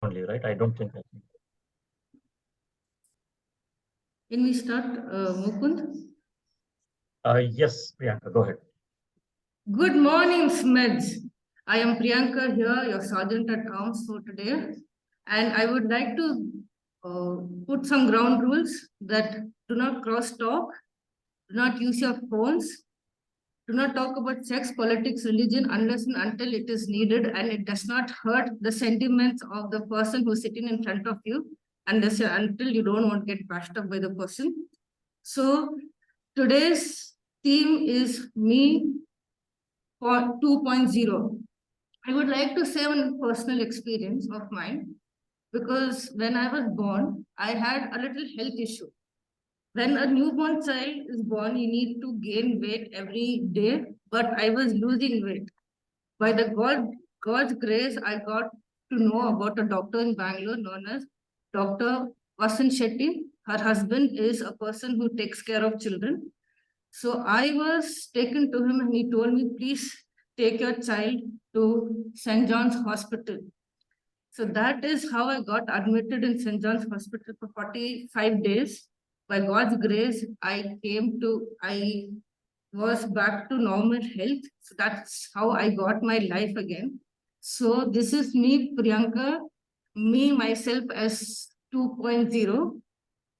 only, right? I don't think. Can we start, Mukund? Yes, Priyanka, go ahead. Good morning, Smedz. I am Priyanka here, your sergeant at arms for today. And I would like to put some ground rules that do not cross talk, do not use your phones, do not talk about sex, politics, religion unless and until it is needed and it does not hurt the sentiments of the person who's sitting in front of you unless until you don't want to get bashed up by the person. So today's theme is me for 2.0. I would like to say one personal experience of mine because when I was born, I had a little health issue. When a newborn child is born, you need to gain weight every day, but I was losing weight. By the God's grace, I got to know about a doctor in Bangalore known as Dr. Vasan Shetty. Her husband is a person who takes care of children. So I was taken to him and he told me, please take your child to St. John's Hospital. So that is how I got admitted in St. John's Hospital for 45 days. By God's grace, I was back to normal health. So that's how I got my life again. So this is me, Priyanka, me, myself as 2.0.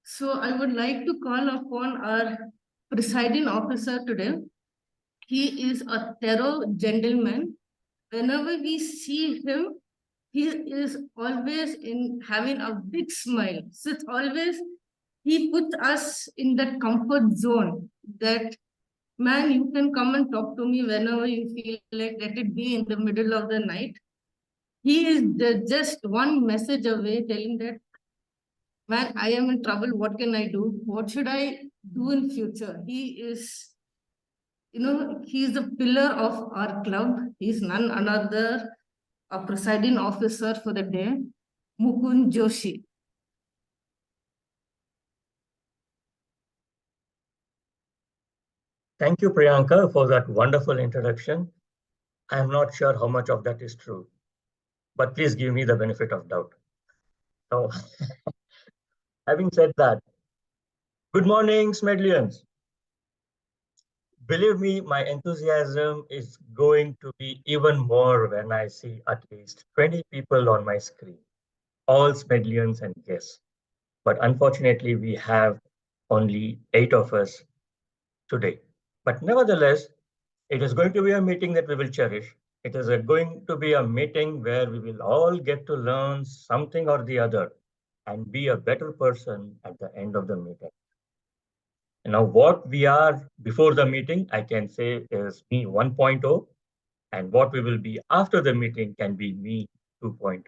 So I would like to call upon our presiding officer today. He is a thorough gentleman. Whenever we see him, he is always in having a big smile. So it's always he puts us in that comfort zone that man, you can come and talk to me whenever you feel like let it be in the middle of the night. He is just one message away telling that man, I am in trouble. What can I do? What should I do in future? He is, he's the pillar of our club. He's none another a presiding officer for the day, Mukund Joshi. Thank you, Priyanka, for that wonderful introduction. I'm not sure how much of that is true, but please give me the benefit of doubt. So, having said that, good morning, Smedlians. Believe me, my enthusiasm is going to be even more when I see at least 20 people on my screen, all Smedlians and guests. But unfortunately, we have only 8 of us today. But nevertheless, it is going to be a meeting that we will cherish. It is going to be a meeting where we will all get to learn something or the other and be a better person at the end of the meeting. Now, what we are before the meeting, I can say is me 1.0, and what we will be after the meeting can be me 2.0.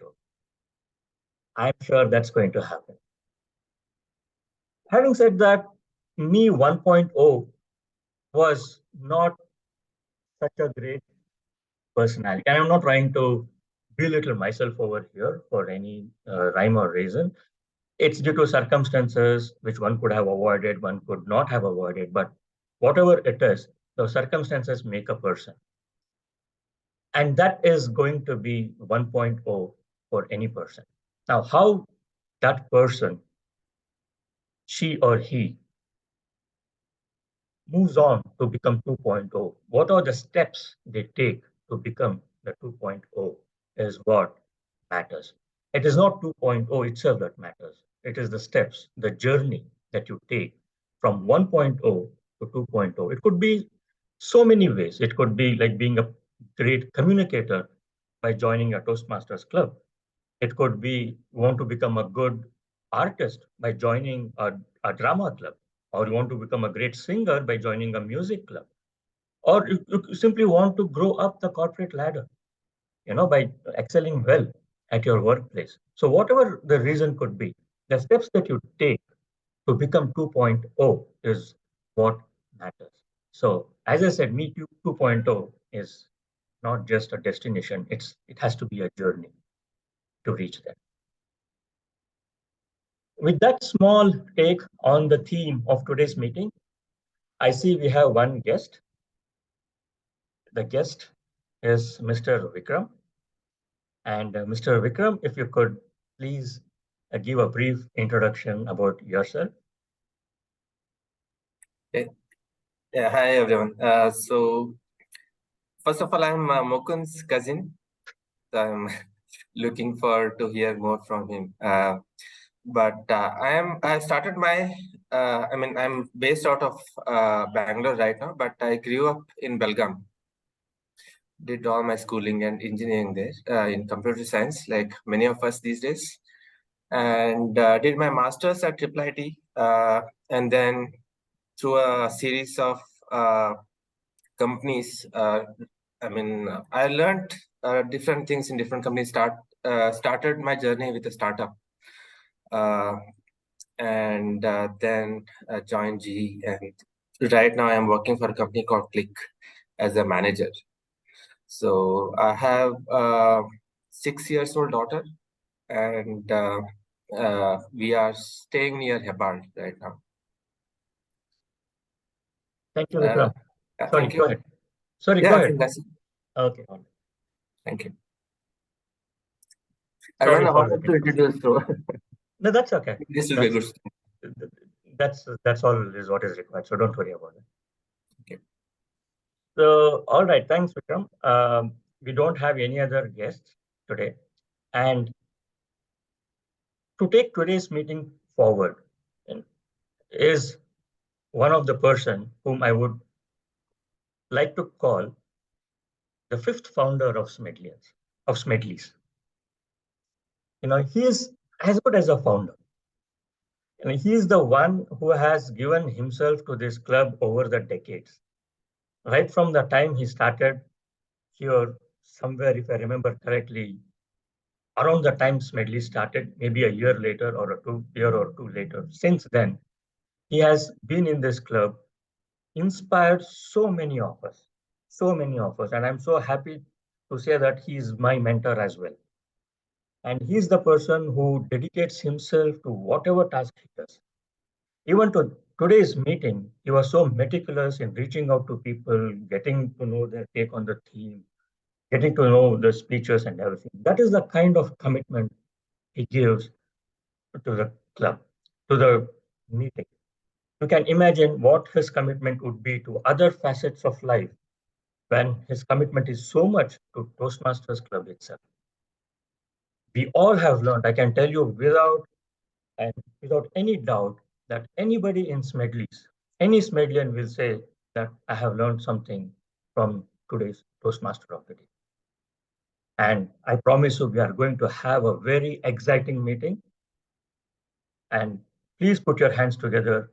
I'm sure that's going to happen. Having said that, me 1.0 was not such a great personality. And I'm not trying to belittle myself over here for any rhyme or reason. It's due to circumstances which one could have avoided, one could not have avoided. But whatever it is, the circumstances make a person. And that is going to be 1.0 for any person. Now, how that person, she or he, moves on to become 2.0, what are the steps they take to become the 2.0 is what matters. It is not 2.0 itself that matters. It is the steps, the journey that you take from 1.0 to 2.0. It could be so many ways. It could be like being a great communicator by joining a Toastmasters club. It could be you want to become a good artist by joining a drama club, or you want to become a great singer by joining a music club, or you simply want to grow up the corporate ladder, by excelling well at your workplace. So whatever the reason could be, the steps that you take to become 2.0 is what matters. So as I said, Me Too 2.0 is not just a destination, it has to be a journey to reach there. With that small take on the theme of today's meeting, I see we have one guest. The guest is Mr. Vikram. And Mr. Vikram, if you could please give a brief introduction about yourself? Yeah, hi everyone. So first of all, I'm Mukund's cousin. So I'm looking forward to hear more from him. But I started my I'm based out of Bangalore right now, but I grew up in Belgaum. Did all my schooling and engineering there in computer science, like many of us these days, and did my masters at Triple IT, and then through a series of companies. I learned different things in different companies. Started my journey with a startup, uh, and then joined GE. And right now, I'm working for a company called Click as a manager. So I have a 6 years old daughter, and we are staying near Hebbal right now. Thank you, Vikram. Sorry, Thank you. go ahead. Sorry, Yeah, go I ahead. think that's it. Okay, all right. Thank you. I Sorry don't know for how the to introduce, so No, that's okay. this will be a good. That's all is what is required. So don't worry about it. Okay. So, all right, thanks, Vikram. We don't have any other guests today, and to take today's meeting forward is one of the person whom I would like to call the fifth founder of Smedleys. He is as good as a founder. He is the one who has given himself to this club over the decades. Right from the time he started here, somewhere, if I remember correctly, around the time Smedley started, maybe a year later or a year or two later. Since then, he has been in this club, inspired so many of us, and I'm so happy to say that he is my mentor as well. And he's the person who dedicates himself to whatever task he does. Even to today's meeting, he was so meticulous in reaching out to people, getting to know their take on the theme, getting to know the speeches and everything. That is the kind of commitment he gives to the club, to the meeting. You can imagine what his commitment would be to other facets of life when his commitment is so much to Toastmasters Club itself. We all have learned, I can tell you without any doubt, that anybody in Smedleys, any Smedlian will say that I have learned something from today's Toastmaster of the day. And I promise you, we are going to have a very exciting meeting. And please put your hands together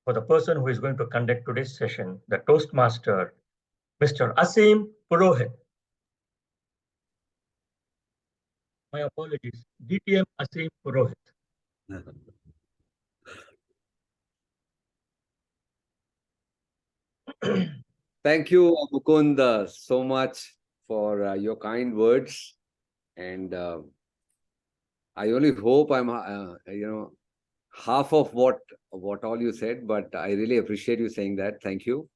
for the person who is going to conduct today's session, the Toastmaster, Mr. Asim Purohit. My apologies, DTM Asim Purohit. Thank you, Mukund, so much for your kind words. And I only hope I'm, half of what all you said, but I really appreciate you saying that. Thank you.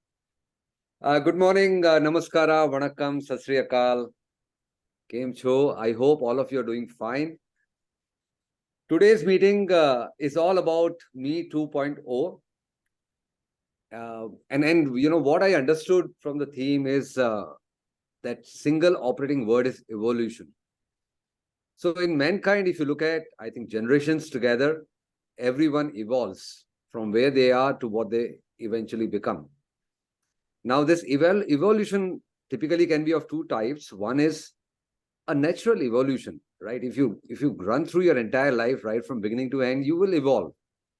Good morning, namaskara, vanakkam, sat sri akal, kem cho. I hope all of you are doing fine. Today's meeting is all about Me 2.0. And what I understood from the theme is that single operating word is evolution. So in mankind, if you look at, I think, generations together, everyone evolves from where they are to what they eventually become. Now, this evolution typically can be of two types. One is a natural evolution, right? If you run through your entire life, right from beginning to end, you will evolve.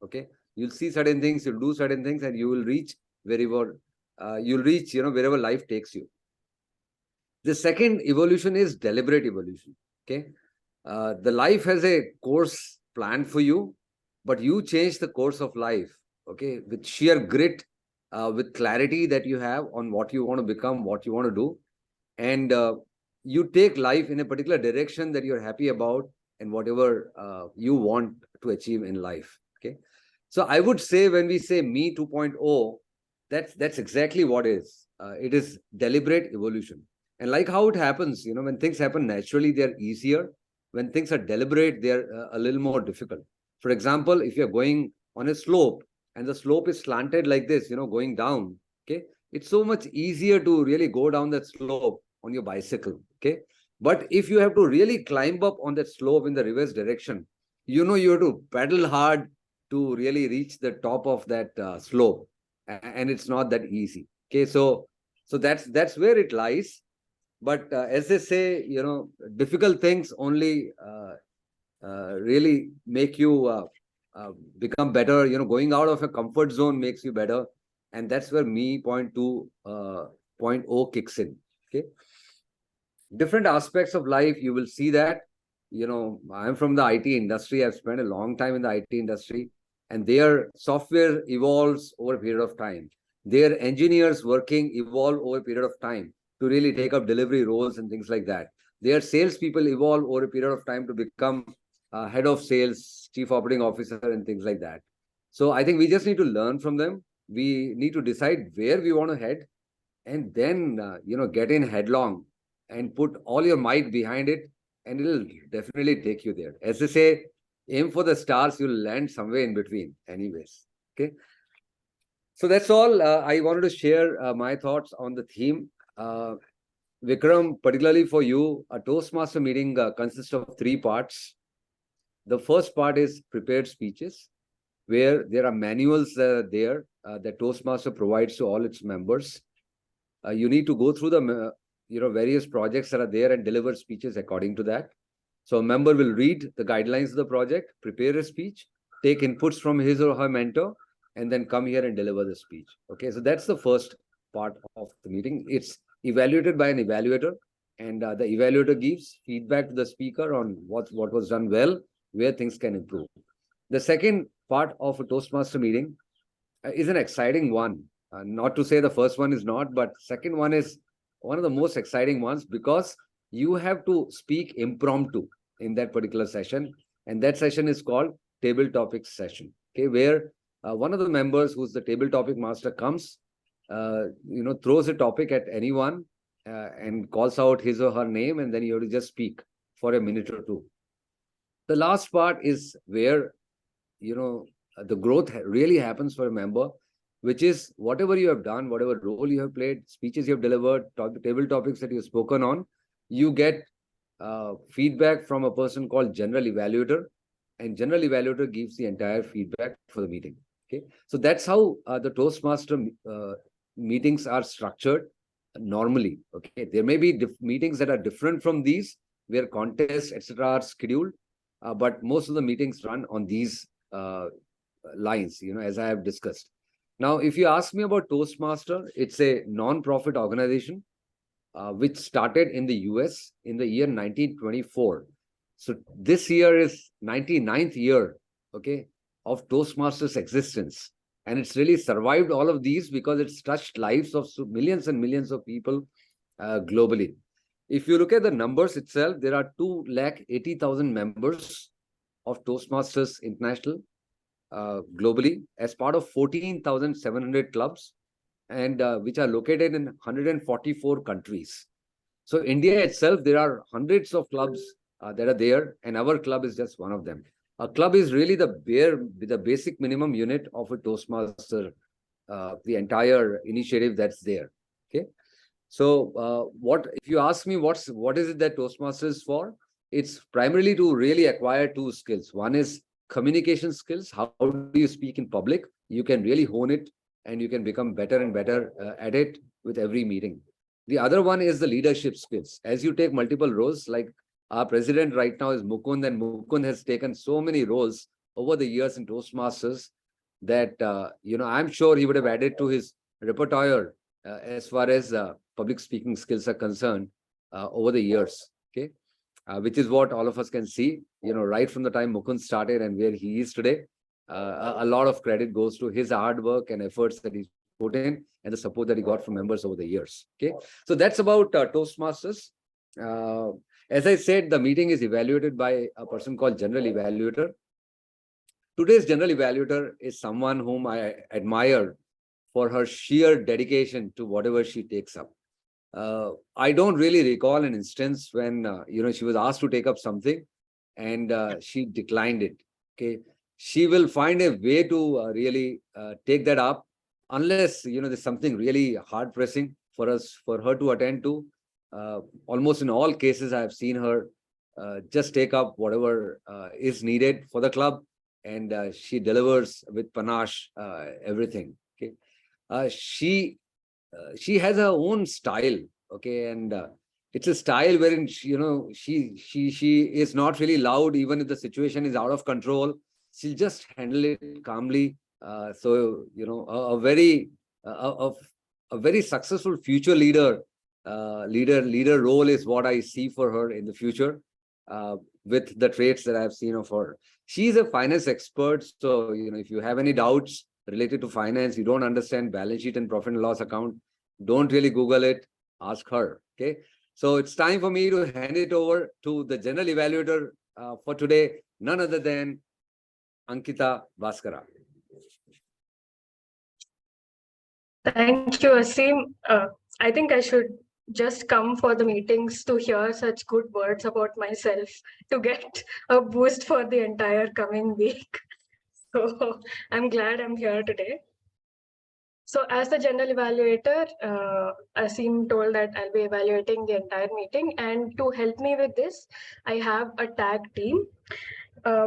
Okay, you'll see certain things, you'll do certain things, and you will reach wherever wherever life takes you. The second evolution is deliberate evolution. Okay, the life has a course planned for you, but you change the course of life. Okay, with sheer grit, with clarity that you have on what you want to become, what you want to do, and you take life in a particular direction that you're happy about, and whatever you want to achieve in life. Okay, so I would say when we say Me 2.0, that's exactly what it is deliberate evolution. And like how it happens, when things happen naturally, they're easier. when things are deliberate, they're a little more difficult. For example, if you're going on a slope and the slope is slanted like this, going down, okay, it's so much easier to really go down that slope on your bicycle, okay. But if you have to really climb up on that slope in the reverse direction, you have to pedal hard to really reach the top of that slope, and it's not that easy. Okay, so that's where it lies. But as they say, difficult things only really make you become better. Going out of a comfort zone makes you better, and that's where me point 2.0 kicks in. Okay, different aspects of life, you will see that. I'm from the IT industry. I've spent a long time in the IT industry, and their software evolves over a period of time. Their engineers working evolve over a period of time to really take up delivery roles and things like that. Their salespeople evolve over a period of time to become head of sales, chief operating officer, and things like that. So I think we just need to learn from them. We need to decide where we want to head, and then get in headlong and put all your might behind it, and it'll definitely take you there. As they say, aim for the stars, you'll land somewhere in between anyways. Okay, so that's all. I wanted to share my thoughts on the theme. Vikram, particularly for you, a Toastmaster meeting consists of 3 parts. The first part is prepared speeches, where there are manuals there that Toastmaster provides to all its members. You need to go through the various projects that are there and deliver speeches according to that. So a member will read the guidelines of the project, prepare a speech, take inputs from his or her mentor, and then come here and deliver the speech. Okay, so that's the first part of the meeting. It's evaluated by an evaluator, and the evaluator gives feedback to the speaker on what was done well, where things can improve. The second part of a Toastmaster meeting is an exciting one. Not to say the first one is not, but second one is one of the most exciting ones, because you have to speak impromptu in that particular session, and that session is called table topics session. Okay, where one of the members, who's the table topic master, comes, throws a topic at anyone and calls out his or her name, and then you have to just speak for a minute or two. The last part is where the growth really happens for a member, which is whatever you have done, whatever role you have played, speeches you have delivered, table topics that you've spoken on, you get feedback from a person called general evaluator, and general evaluator gives the entire feedback for the meeting. Okay, so that's how the Toastmaster meetings are structured normally. Okay, there may be meetings that are different from these, where contests, etc., are scheduled, but most of the meetings run on these lines, as I have discussed. Now, if you ask me about Toastmaster, it's a non-profit organization which started in the US in the year 1924. So this year is 99th year, okay, of Toastmasters' existence. And it's really survived all of these because it's touched lives of millions and millions of people globally. If you look at the numbers itself, there are 280,000 members of Toastmasters International globally, as part of 14,700 clubs, and which are located in 144 countries. So India itself, there are hundreds of clubs that are there, and our club is just one of them. A club is really the basic minimum unit of a Toastmaster, the entire initiative that's there. Okay, so if you ask me what is it that Toastmasters is for, it's primarily to really acquire 2 skills. One is communication skills. How do you speak in public? You can really hone it, and you can become better and better at it with every meeting. The other one is the leadership skills. As you take multiple roles, like our president right now is Mukund, and Mukund has taken so many roles over the years in Toastmasters that I'm sure he would have added to his repertoire as far as public speaking skills are concerned over the years. Okay, which is what all of us can see, right from the time Mukund started and where he is today. A lot of credit goes to his hard work and efforts that he's put in, and the support that he got from members over the years. Okay, so that's about Toastmasters. As I said, the meeting is evaluated by a person called General Evaluator. Today's General Evaluator is someone whom I admire for her sheer dedication to whatever she takes up. I don't really recall an instance when she was asked to take up something and she declined it. Okay, she will find a way to really take that up, unless there's something really hard pressing for her to attend to. Almost in all cases, I have seen her just take up whatever is needed for the club, and she delivers with panache everything. Okay, she has her own style. Okay, and it's a style wherein she is not really loud, even if the situation is out of control. She'll just handle it calmly. So a very a very successful future leader role is what I see for her in the future, with the traits that I've seen of her. She's a finance expert, so if you have any doubts related to finance, you don't understand balance sheet and profit and loss account, don't really Google it, ask her. Okay, so it's time for me to hand it over to the general evaluator for today, none other than Ankita Bhaskara. Thank you, Asim. I think I should just come for the meetings to hear such good words about myself to get a boost for the entire coming week. So I'm glad I'm here today. So as the general evaluator, Asim told that I'll be evaluating the entire meeting, and to help me with this, I have a tag team,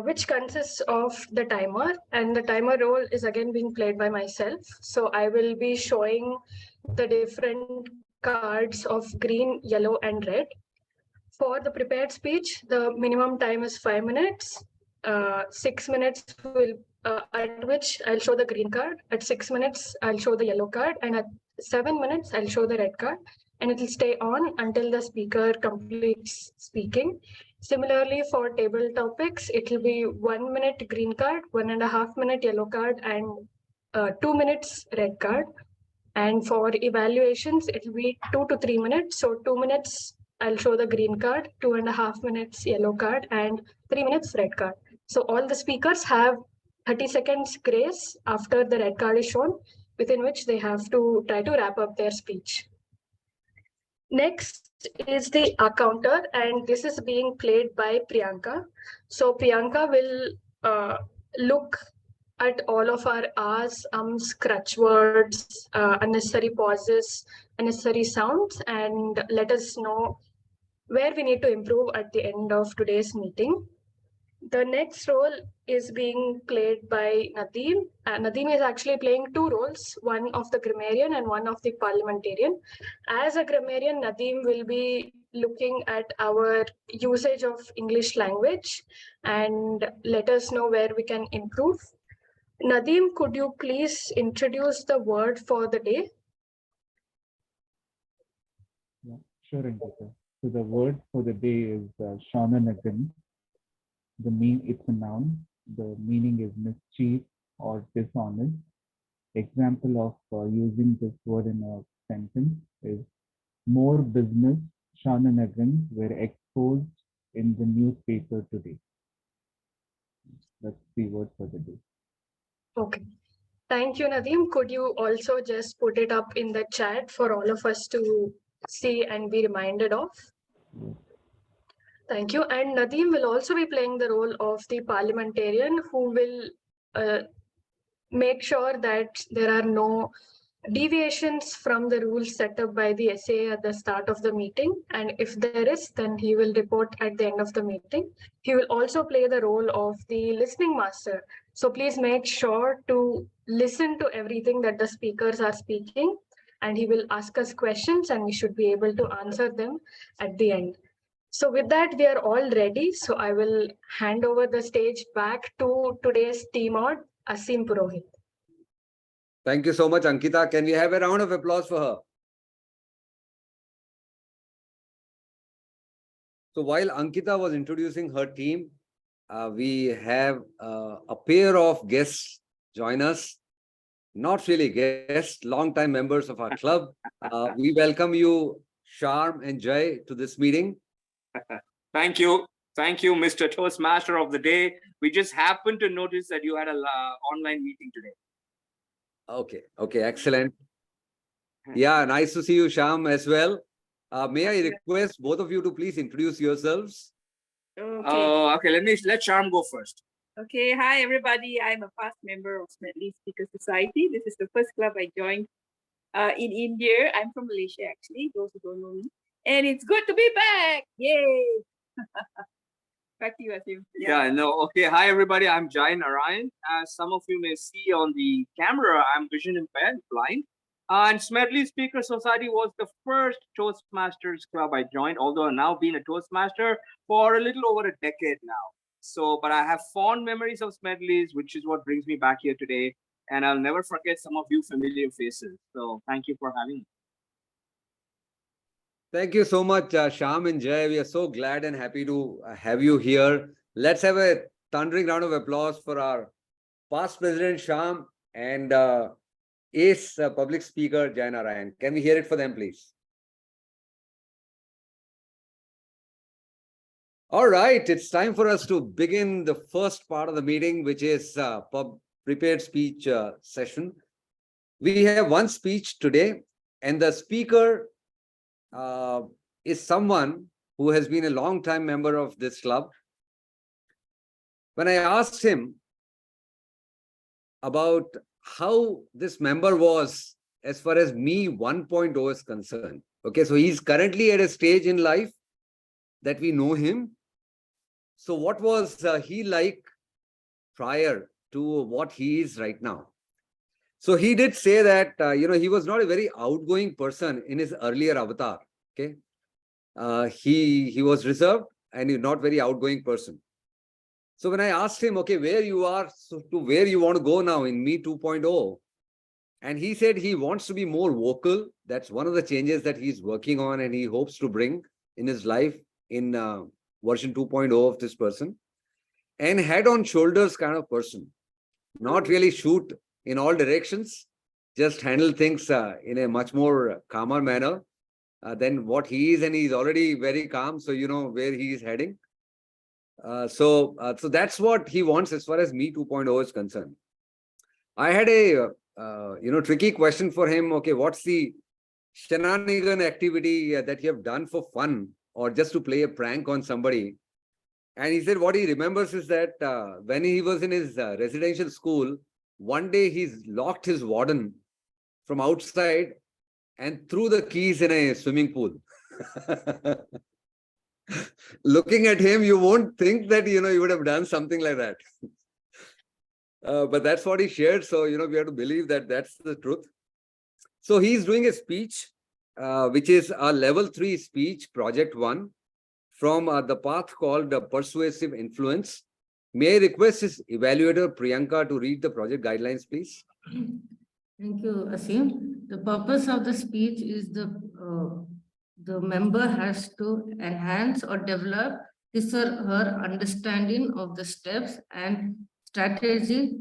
which consists of the timer, and the timer role is again being played by myself. So I will be showing the different cards of green, yellow, and red. For the prepared speech, the minimum time is 5 minutes. 6 minutes will at which I'll show the green card. At 6 minutes, I'll show the yellow card, and at 7 minutes, I'll show the red card, and it will stay on until the speaker completes speaking. Similarly, for table topics, it will be 1 minute green card, 1.5 minute yellow card, and 2 minutes red card. And for evaluations, it will be 2 to 3 minutes. So 2 minutes, I'll show the green card, 2.5 minutes yellow card, and 3 minutes red card. So all the speakers have 30 seconds grace after the red card is shown, within which they have to try to wrap up their speech. Next is the counter, and this is being played by Priyanka. So Priyanka will look at all of our ahs, ums, crutch words, unnecessary pauses, unnecessary sounds, and let us know where we need to improve at the end of today's meeting. The next role is being played by Nadeem. Nadeem is actually playing two roles, one of the grammarian and one of the parliamentarian. As a grammarian, Nadeem will be looking at our usage of English language and let us know where we can improve. Nadeem, could you please introduce the word for the day? Yeah, sure, Ankita. So the word for the day is Shaunanagan. It's a noun. The meaning is mischief or dishonest. Example of using this word in a sentence is more business Shaunanagan were exposed in the newspaper today. That's the word for the day. Okay. Thank you, Nadeem. Could you also just put it up in the chat for all of us to see and be reminded of? Yes. Thank you. And Nadeem will also be playing the role of the parliamentarian who will make sure that there are no deviations from the rules set up by the SA at the start of the meeting. And if there is, then he will report at the end of the meeting. He will also play the role of the listening master. So please make sure to listen to everything that the speakers are speaking, and he will ask us questions and we should be able to answer them at the end. So with that, we are all ready. So I will hand over the stage back to today's team on Asim Purohit. Thank you so much, Ankita. Can we have a round of applause for her? So while Ankita was introducing her team, we have a pair of guests join us. Not really guests, long-time members of our club. We welcome you, Sharm and Jay, to this meeting. Thank you. Thank you, Mr. Toastmaster of the day. We just happened to notice that you had an online meeting today. Okay, excellent. Yeah, nice to see you, Shyam, as well. May I request both of you to please introduce yourselves? Okay. Okay, let Charm go first. Okay, hi everybody. I'm a past member of Smedz Speaker Society. This is the first club I joined in India. I'm from Malaysia, actually, those who don't know me. And it's good to be back. Yay! Back to you, Asim. Yeah, no, okay. Hi, everybody. I'm Jai Narayan. As some of you may see on the camera, I'm vision impaired, blind. And Smedley Speaker Society was the first Toastmasters club I joined, although I've now been a Toastmaster for a little over a decade now. So, but I have fond memories of Smedley's, which is what brings me back here today. And I'll never forget some of you familiar faces. So thank you for having me. Thank you so much, Shyam and Jay. We are so glad and happy to have you here. Let's have a thundering round of applause for our past president, Shyam, and ace public speaker, Jai Narayan. Can we hear it for them, please? All right, it's time for us to begin the first part of the meeting, which is prepared speech session. We have one speech today, and the speaker is someone who has been a long-time member of this club. When I asked him about how this member was as far as me 1.0 is concerned, okay, so he's currently at a stage in life that we know him. So what was he like prior to what he is right now? So he did say that, he was not a very outgoing person in his earlier avatar, okay? He was reserved and he's not very outgoing person. So when I asked him, okay, where you are, so to where you want to go now in Me 2.0, and he said he wants to be more vocal. That's one of the changes that he's working on and he hopes to bring in his life in version 2.0 of this person. And head on shoulders kind of person, not really shoot in all directions, just handle things in a much more calmer manner than what he is, and he's already very calm, so you know where he is heading. So that's what he wants as far as Me 2.0 is concerned. I had a tricky question for him. Okay, what's the shenanigan activity that you have done for fun or just to play a prank on somebody? And he said what he remembers is that when he was in his residential school, one day he's locked his warden from outside and threw the keys in a swimming pool. Looking at him, you won't think that, he would have done something like that. But that's what he shared. So, we have to believe that that's the truth. So he's doing a speech, which is a level 3 speech, project 1, from the path called Persuasive Influence. May I request his evaluator, Priyanka, to read the project guidelines, please? Thank you, Asim. The purpose of the speech is the member has to enhance or develop his or her understanding of the steps and strategy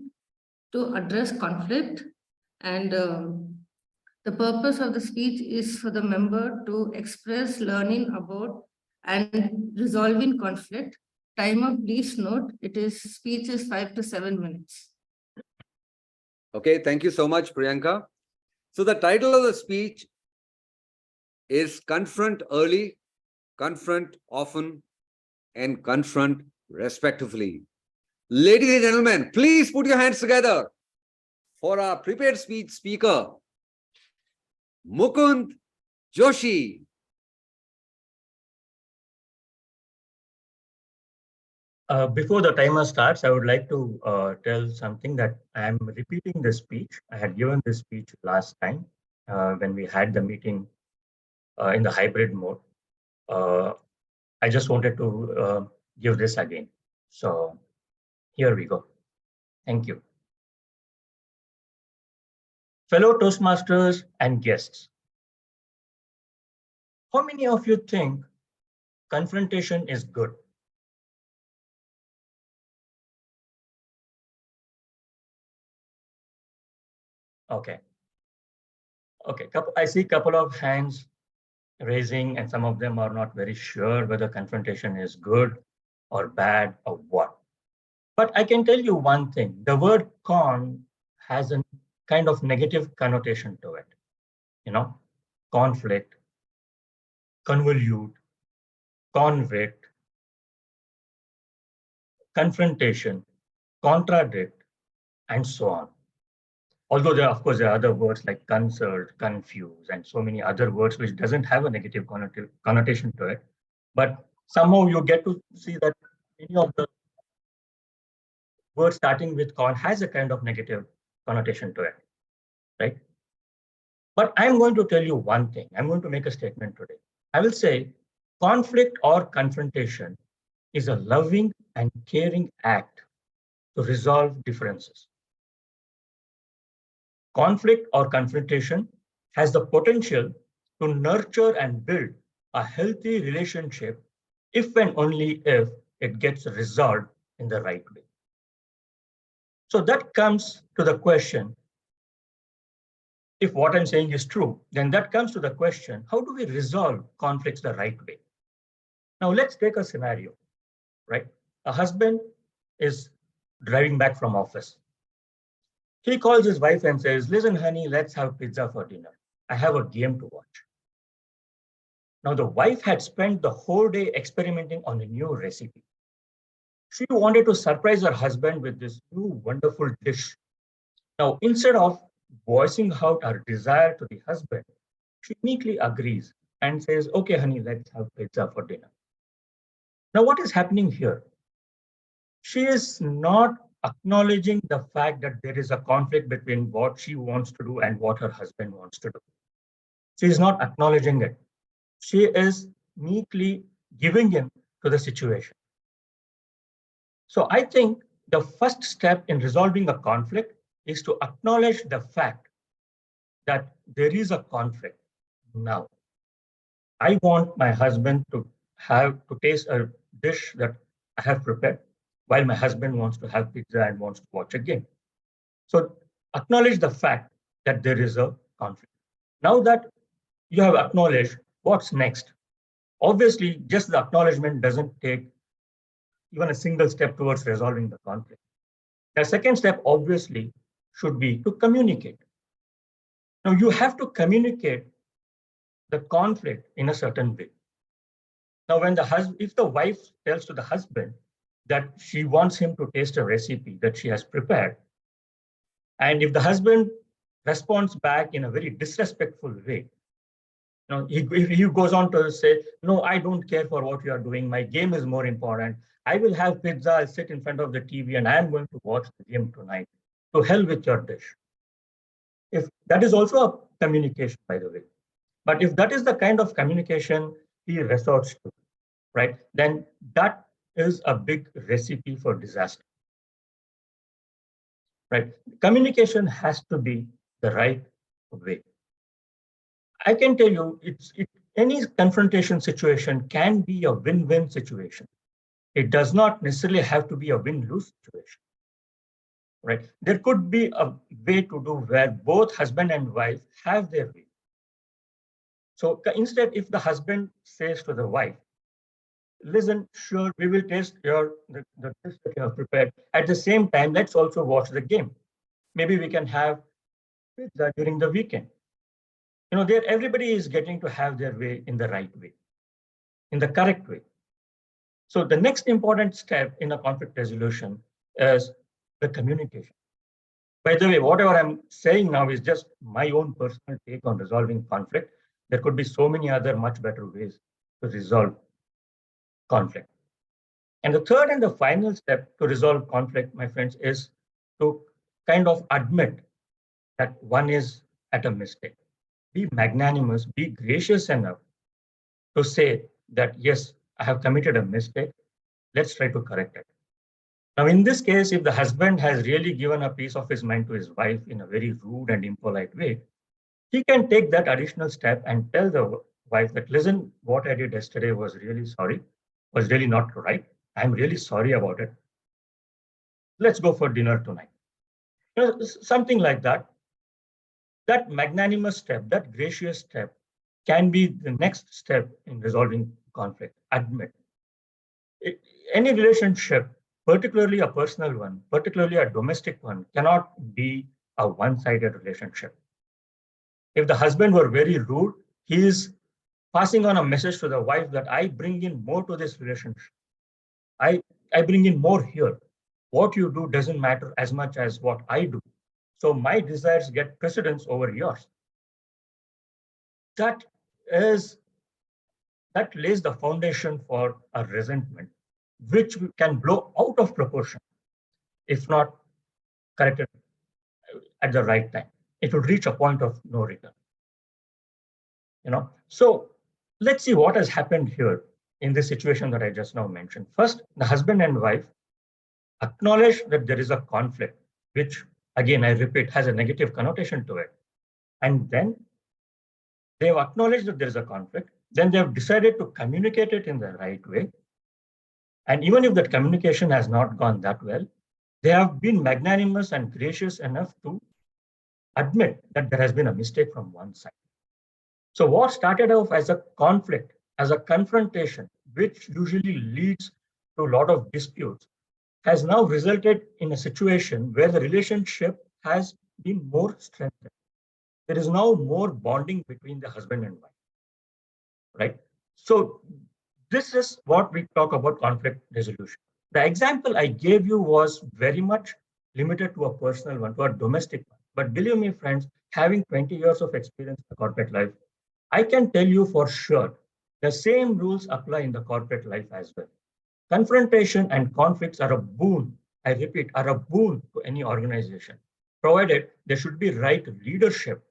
to address conflict. And the purpose of the speech is for the member to express learning about and resolving conflict. Timer, please note, speech is 5 to 7 minutes. Okay, thank you so much, Priyanka. So the title of the speech is Confront Early, Confront Often, and Confront Respectfully. Ladies and gentlemen, please put your hands together for our prepared speech speaker, Mukund Joshi. Before the timer starts, I would like to tell something that I am repeating this speech. I had given this speech last time when we had the meeting in the hybrid mode. I just wanted to give this again. So here we go. Thank you. Fellow Toastmasters and guests, how many of you think confrontation is good? Okay. Okay, I see a couple of hands raising, and some of them are not very sure whether confrontation is good or bad or what. But I can tell you one thing, the word con has a kind of negative connotation to it. Conflict, convolute, convict, confrontation, contradict, and so on. Although there, of course, there are other words like consult, confuse, and so many other words which doesn't have a negative connotation to it. But somehow you get to see that many of the words starting with con has a kind of negative connotation to it, right? But I'm going to tell you one thing. I'm going to make a statement today. I will say conflict or confrontation is a loving and caring act to resolve differences. Conflict or confrontation has the potential to nurture and build a healthy relationship if and only if it gets resolved in the right way. So that comes to the question, if what I'm saying is true, then that comes to the question, how do we resolve conflicts the right way? Now let's take a scenario, right? A husband is driving back from office. He calls his wife and says, listen, honey, let's have pizza for dinner. I have a game to watch. Now, the wife had spent the whole day experimenting on a new recipe. She wanted to surprise her husband with this new wonderful dish. Now, instead of voicing out her desire to the husband, she meekly agrees and says, okay, honey, let's have pizza for dinner. Now, what is happening here? She is not acknowledging the fact that there is a conflict between what she wants to do and what her husband wants to do. She is not acknowledging it. She is meekly giving in to the situation. So I think the first step in resolving a conflict is to acknowledge the fact that there is a conflict. Now, I want my husband to taste a dish that I have prepared, while my husband wants to have pizza and wants to watch a game. So acknowledge the fact that there is a conflict. Now that you have acknowledged, what's next? Obviously, just the acknowledgement doesn't take even a single step towards resolving the conflict. The second step, obviously, should be to communicate. Now, you have to communicate the conflict in a certain way. Now, if the wife tells to the husband that she wants him to taste a recipe that she has prepared, and if the husband responds back in a very disrespectful way, he goes on to say, no, I don't care for what you are doing. My game is more important. I will have pizza, I'll sit in front of the TV and I'm going to watch the game tonight. To hell with your dish. If that is also a communication, by the way. But if that is the kind of communication he resorts to, right, then that is a big recipe for disaster. Right? Communication has to be the right way. I can tell you, any confrontation situation can be a win-win situation. It does not necessarily have to be a win-lose situation. Right? There could be a way to do where both husband and wife have their way. So instead, if the husband says to the wife, listen, sure, we will taste the dish that you have prepared. At the same time, let's also watch the game. Maybe we can have pizza during the weekend. There everybody is getting to have their way in the right way, in the correct way. So the next important step in a conflict resolution is the communication. By the way, whatever I'm saying now is just my own personal take on resolving conflict. There could be so many other much better ways to resolve conflict. And the third and the final step to resolve conflict, my friends, is to kind of admit that one is at a mistake. Be magnanimous, be gracious enough to say that, yes, I have committed a mistake. Let's try to correct it. Now, in this case, if the husband has really given a piece of his mind to his wife in a very rude and impolite way, he can take that additional step and tell the wife that, listen, what I did yesterday was really not right. I'm really sorry about it. Let's go for dinner tonight. Something like that. That magnanimous step, that gracious step can be the next step in resolving conflict. Admit. Any relationship, particularly a personal one, particularly a domestic one, cannot be a one-sided relationship. If the husband were very rude, he is passing on a message to the wife that I bring in more to this relationship. I I bring in more here. What you do doesn't matter as much as what I do. So my desires get precedence over yours. That lays the foundation for a resentment, which can blow out of proportion if not corrected at the right time. It will reach a point of no return. So let's see what has happened here in this situation that I just now mentioned. First, the husband and wife acknowledge that there is a conflict, which again, I repeat, has a negative connotation to it. And then they've acknowledged that there is a conflict. Then they've decided to communicate it in the right way. And even if that communication has not gone that well, they have been magnanimous and gracious enough to admit that there has been a mistake from one side. So what started off as a conflict, as a confrontation, which usually leads to a lot of disputes, has now resulted in a situation where the relationship has been more strengthened. There is now more bonding between the husband and wife, right? So this is what we talk about conflict resolution. The example I gave you was very much limited to a personal one, to a domestic one. But believe me, friends, having 20 years of experience in corporate life, I can tell you for sure the same rules apply in the corporate life as well. Confrontation and conflicts are a boon, I repeat, are a boon to any organization, provided there should be right leadership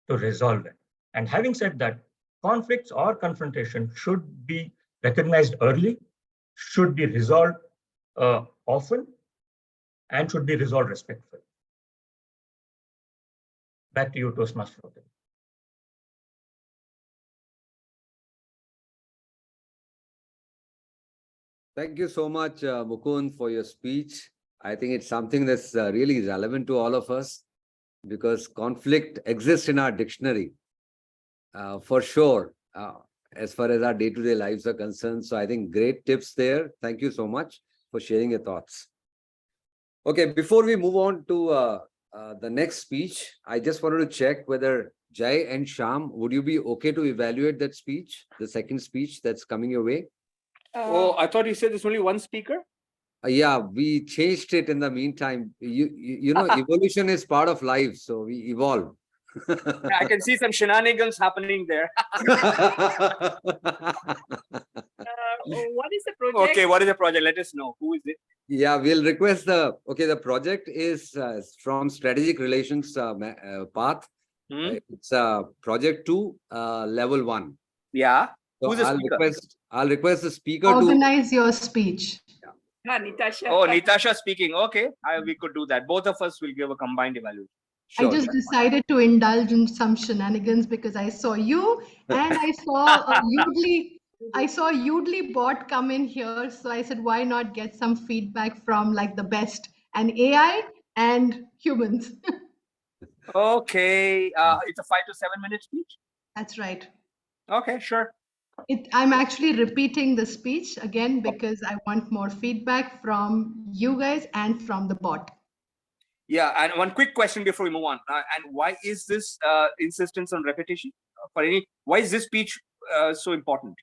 to resolve it. And having said that, conflicts or confrontation should be recognized early, should be resolved often, and should be resolved respectfully. Back to you, Toastmaster. Thank you so much, Mukund, for your speech. I think it's something that's really relevant to all of us because conflict exists in our dictionary for sure, as far as our day-to-day lives are concerned. So I think great tips there. Thank you so much for sharing your thoughts. Okay, before we move on to the next speech, I just wanted to check whether Jai and Sham, would you be okay to evaluate that speech, the second speech that's coming your way? Oh, I thought you said there's only one speaker. Yeah, we changed it in the meantime. You know, evolution is part of life, so we evolve. I can see some shenanigans happening there. what is the project? Okay, what is the project? Let us know. Who is it? Yeah, we'll request the project is from strategic relations path. It's project 2, level 1. Yeah. So Who's the speaker? I'll request the speaker Organize your speech. Natasha. Oh, Nitasha speaking. Okay, we could do that. Both of us will give a combined evaluation. Sure, I just decided to indulge in some shenanigans because I saw you and I saw a Udly bot come in here. So I said, why not get some feedback from like the best and AI and humans? Okay, it's a 5 to 7 minute speech. That's right. Okay, sure. I'm actually repeating the speech again because I want more feedback from you guys and from the bot. Yeah, and one quick question before we move on. And why is this insistence on repetition? Why is this speech so important?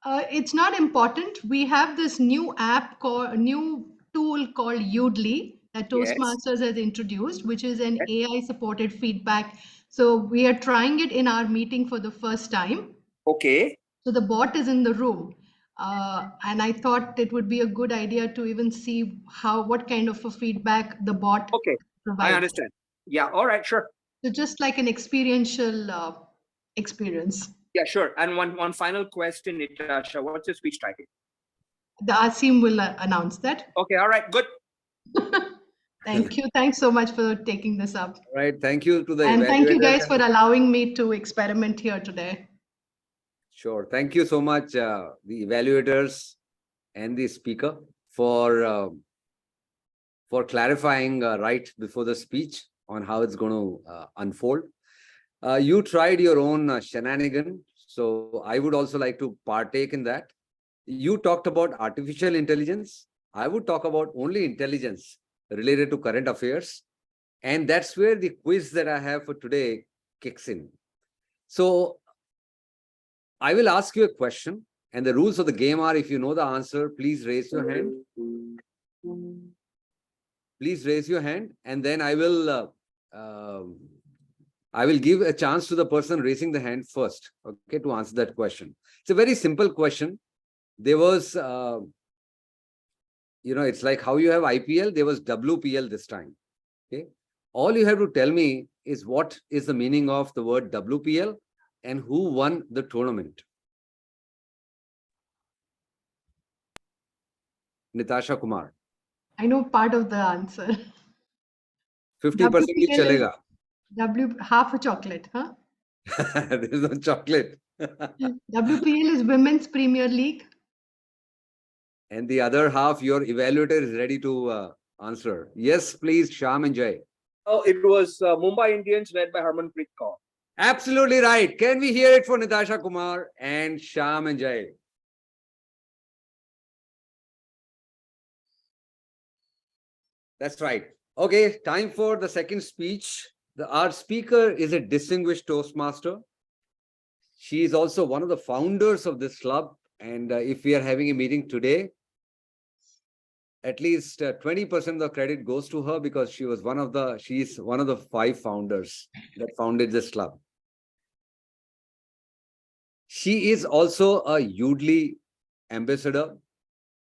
It's not important. We have this new tool called Udly that Toastmasters has introduced, which is an AI supported feedback. So we are trying it in our meeting for the first time. Okay. So the bot is in the room. And I thought it would be a good idea to even see what kind of a feedback the bot provides. I understand. Yeah, all right, sure. So just like an experiential experience. Yeah, sure. And one final question, Nitasha. What's your speech title? The Asim will announce that. Okay, all right, good. Thank you. Thanks so much for taking this up. All right, thank you to the and thank you guys evaluators for allowing me to experiment here today. Sure. Thank you so much, the evaluators and the speaker for clarifying right before the speech on how it's going to unfold. You tried your own shenanigan, so I would also like to partake in that. You talked about artificial intelligence. I would talk about only intelligence related to current affairs. And that's where the quiz that I have for today kicks in. So I will ask you a question And the rules of the game are, if you know the answer, please raise your hand. Please raise your hand, and then I will give a chance to the person raising the hand first, okay, to answer that question. It's a very simple question. There was, it's like how you have IPL, there was WPL this time, okay? All you have to tell me is what is the meaning of the word WPL and who won the tournament. Natasha Kumar. I know part of the answer. 50% WPL ही चलेगा. Half a chocolate, huh? There is no chocolate. WPL is Women's Premier League. And the other half, your evaluator is ready to answer. Yes, please, Shyam and Jay. Oh, it was Mumbai Indians led by Harmanpreet Kaur. Absolutely right. Can we hear it for Natasha Kumar and Shyam and Jay? That's right. Okay, time for the second speech. Our speaker is a distinguished Toastmaster. She is also one of the founders of this club. And if we are having a meeting today, at least 20% of the credit goes to her, because she's one of the 5 founders that founded this club. She is also a Udly ambassador.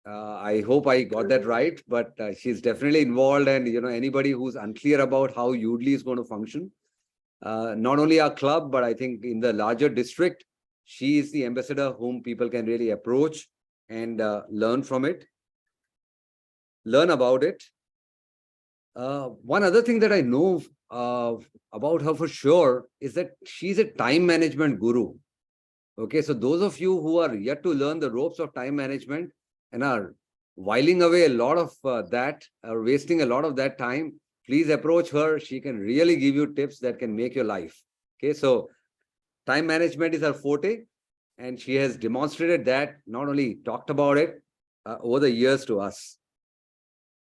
I hope I got that right, but she's definitely involved. And anybody who's unclear about how Udly is going to function, not only our club, but I think in the larger district, she is the ambassador whom people can really approach and learn from it, learn about it. One other thing that I know about her for sure is that she's a time management guru. Okay, so those of you who are yet to learn the ropes of time management and are whiling away a lot of that, or wasting a lot of that time, please approach her. She can really give you tips that can make your life. Okay, so time management is her forte, and she has demonstrated that, not only talked about it over the years to us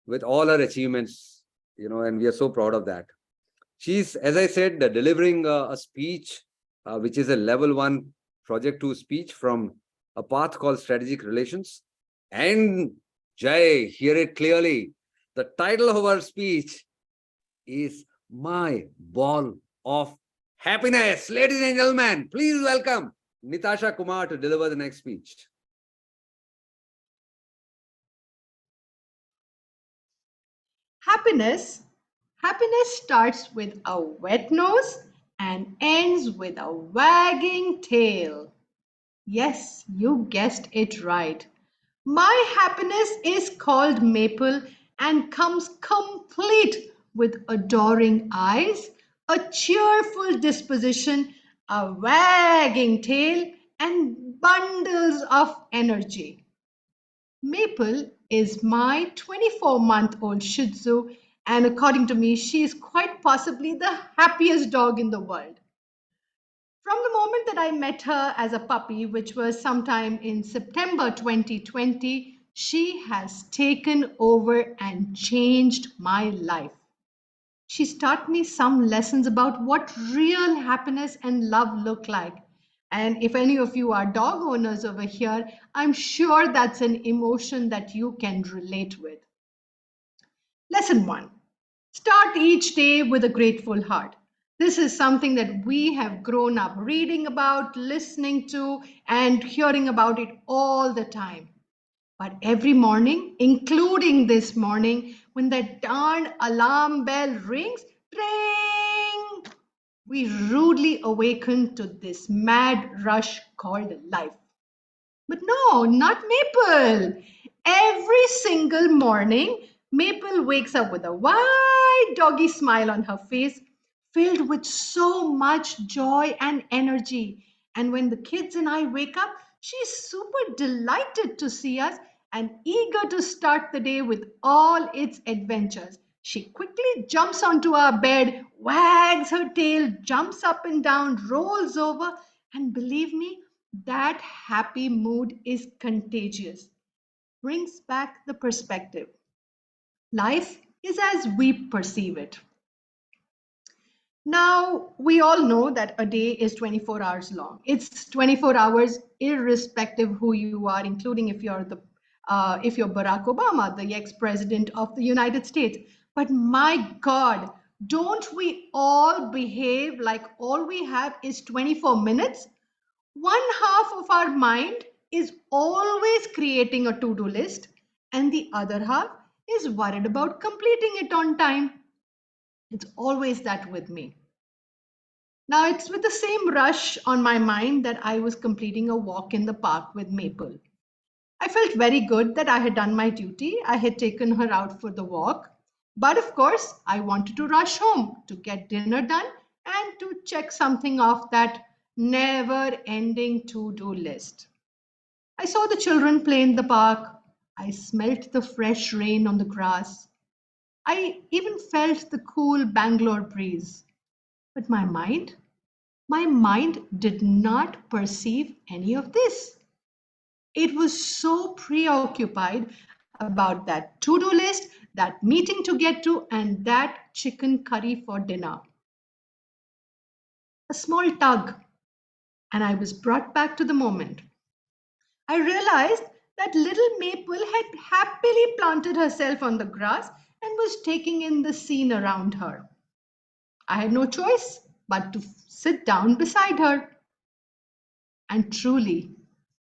with all her achievements, and we are so proud of that. She's, as I said, delivering a speech, which is a level 1 project 2 speech from a path called Strategic Relations. And Jay, hear it clearly. The title of our speech is My Ball of Happiness. Ladies and gentlemen, please welcome Natasha Kumar to deliver the next speech. Happiness starts with a wet nose and ends with a wagging tail. Yes, you guessed it right. My happiness is called Maple and comes complete with adoring eyes, a cheerful disposition, a wagging tail, and bundles of energy. Maple is my 24-month-old Shih Tzu, and according to me, she is quite possibly the happiest dog in the world. From the moment that I met her as a puppy, which was sometime in September 2020, she has taken over and changed my life. She's taught me some lessons about what real happiness and love look like. And if any of you are dog owners over here, I'm sure that's an emotion that you can relate with. Lesson 1. Start each day with a grateful heart. This is something that we have grown up reading about, listening to, and hearing about it all the time. But every morning, including this morning, when that darn alarm bell rings, ring, we rudely awaken to this mad rush called life. But no, not Maple. Every single morning, Maple wakes up with a wide doggy smile on her face, filled with so much joy and energy. And when the kids and I wake up, she's super delighted to see us and eager to start the day with all its adventures. She quickly jumps onto our bed, wags her tail, jumps up and down, rolls over, and believe me, that happy mood is contagious. Brings back the perspective. Life is as we perceive it. Now, we all know that a day is 24 hours long. It's 24 hours irrespective who you are, including if you're Barack Obama, the ex-president of the United States. But my God, don't we all behave like all we have is 24 minutes? One half of our mind is always creating a to-do list, and the other half is worried about completing it on time. It's always that with me. Now, it's with the same rush on my mind that I was completing a walk in the park with Maple. I felt very good that I had done my duty. I had taken her out for the walk. But of course, I wanted to rush home to get dinner done and to check something off that never ending to do list. I saw the children play in the park. I smelt the fresh rain on the grass. I even felt the cool Bangalore breeze. But my mind did not perceive any of this. It was so preoccupied about that to-do list, that meeting to get to, and that chicken curry for dinner. A small tug, and I was brought back to the moment. I realized that little Maple had happily planted herself on the grass and was taking in the scene around her. I had no choice but to sit down beside her. And truly,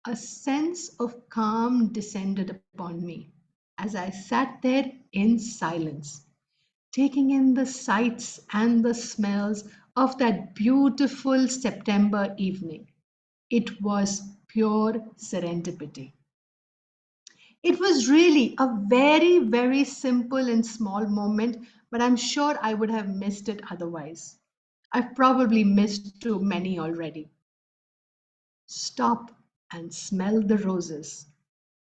a sense of calm descended upon me as I sat there in silence, taking in the sights and the smells of that beautiful September evening. It was pure serendipity. It was really a very, very simple and small moment, but I'm sure I would have missed it otherwise. I've probably missed too many already. Stop and smell the roses.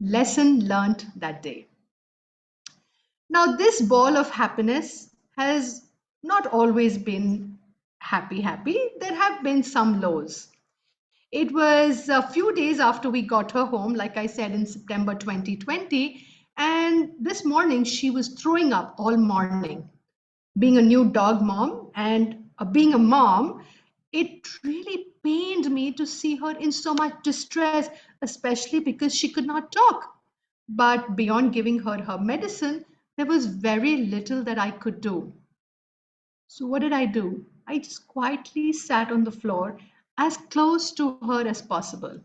Lesson learnt that day. Now, this ball of happiness has not always been happy. There have been some lows. It was a few days after we got her home, like I said, in September 2020. And this morning, she was throwing up all morning. Being a new dog mom and being a mom, it really pained me to see her in so much distress, especially because she could not talk. But beyond giving her her medicine, there was very little that I could do. So what did I do? I just quietly sat on the floor as close to her as possible.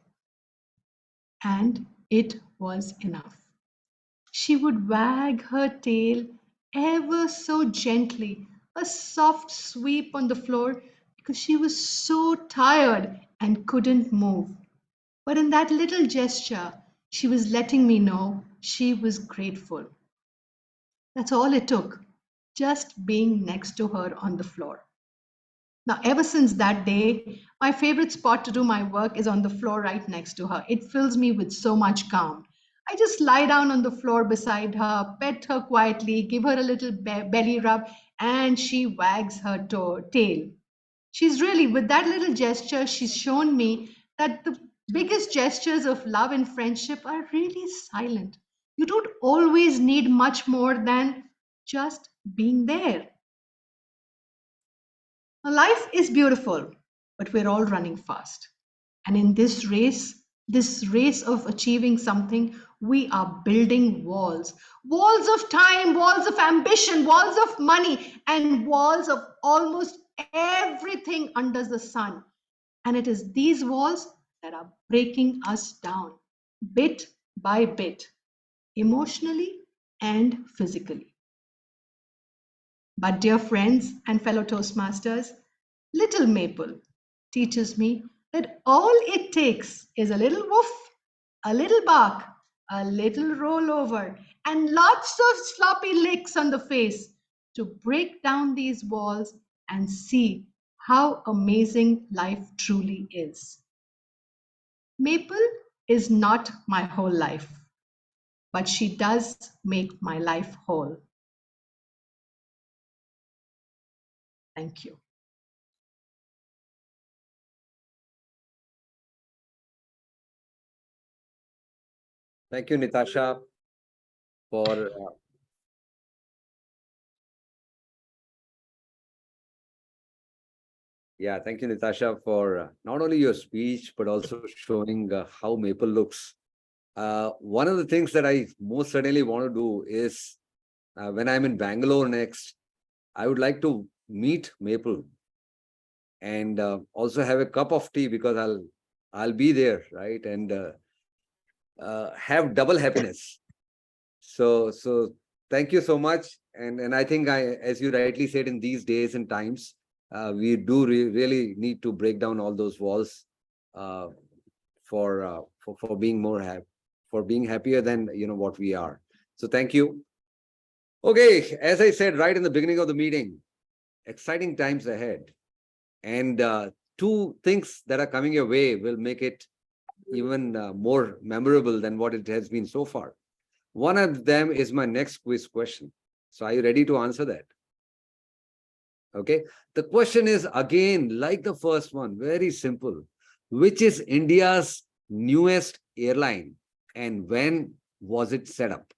And it was enough. She would wag her tail ever so gently, a soft sweep on the floor because she was so tired and couldn't move. But in that little gesture, she was letting me know she was grateful. That's all it took, just being next to her on the floor. Now, ever since that day, my favorite spot to do my work is on the floor right next to her. It fills me with so much calm. I just lie down on the floor beside her, pet her quietly, give her a little belly rub, and she wags her tail. She's really, with that little gesture, she's shown me that the biggest gestures of love and friendship are really silent. You don't always need much more than just being there. Now, life is beautiful, but we're all running fast. And in this race of achieving something, we are building walls. Walls of time, walls of ambition, walls of money, and walls of almost everything under the sun. And it is these walls that are breaking us down bit by bit, emotionally and physically. But, dear friends and fellow Toastmasters, little Maple teaches me that all it takes is a little woof, a little bark, a little rollover, and lots of sloppy licks on the face to break down these walls and see how amazing life truly is. Maple is not my whole life, but she does make my life whole. Thank you. Thank you, Nitasha, for Yeah, thank you, Natasha, for not only your speech, but also showing how Maple looks. One of the things that I most certainly want to do is when I'm in Bangalore next, I would like to meet Maple and also have a cup of tea because I'll be there, right? And have double happiness. So thank you so much. And I think as you rightly said, in these days and times, we do really need to break down all those walls uh, for being more happy, for being happier than what we are. So thank you. Okay, as I said right in the beginning of the meeting, exciting times ahead, and two things that are coming your way will make it even more memorable than what it has been so far. One of them is my next quiz question. So are you ready to answer that? Okay. The question is again, like the first one, very simple. Which is India's newest airline and when was it set up?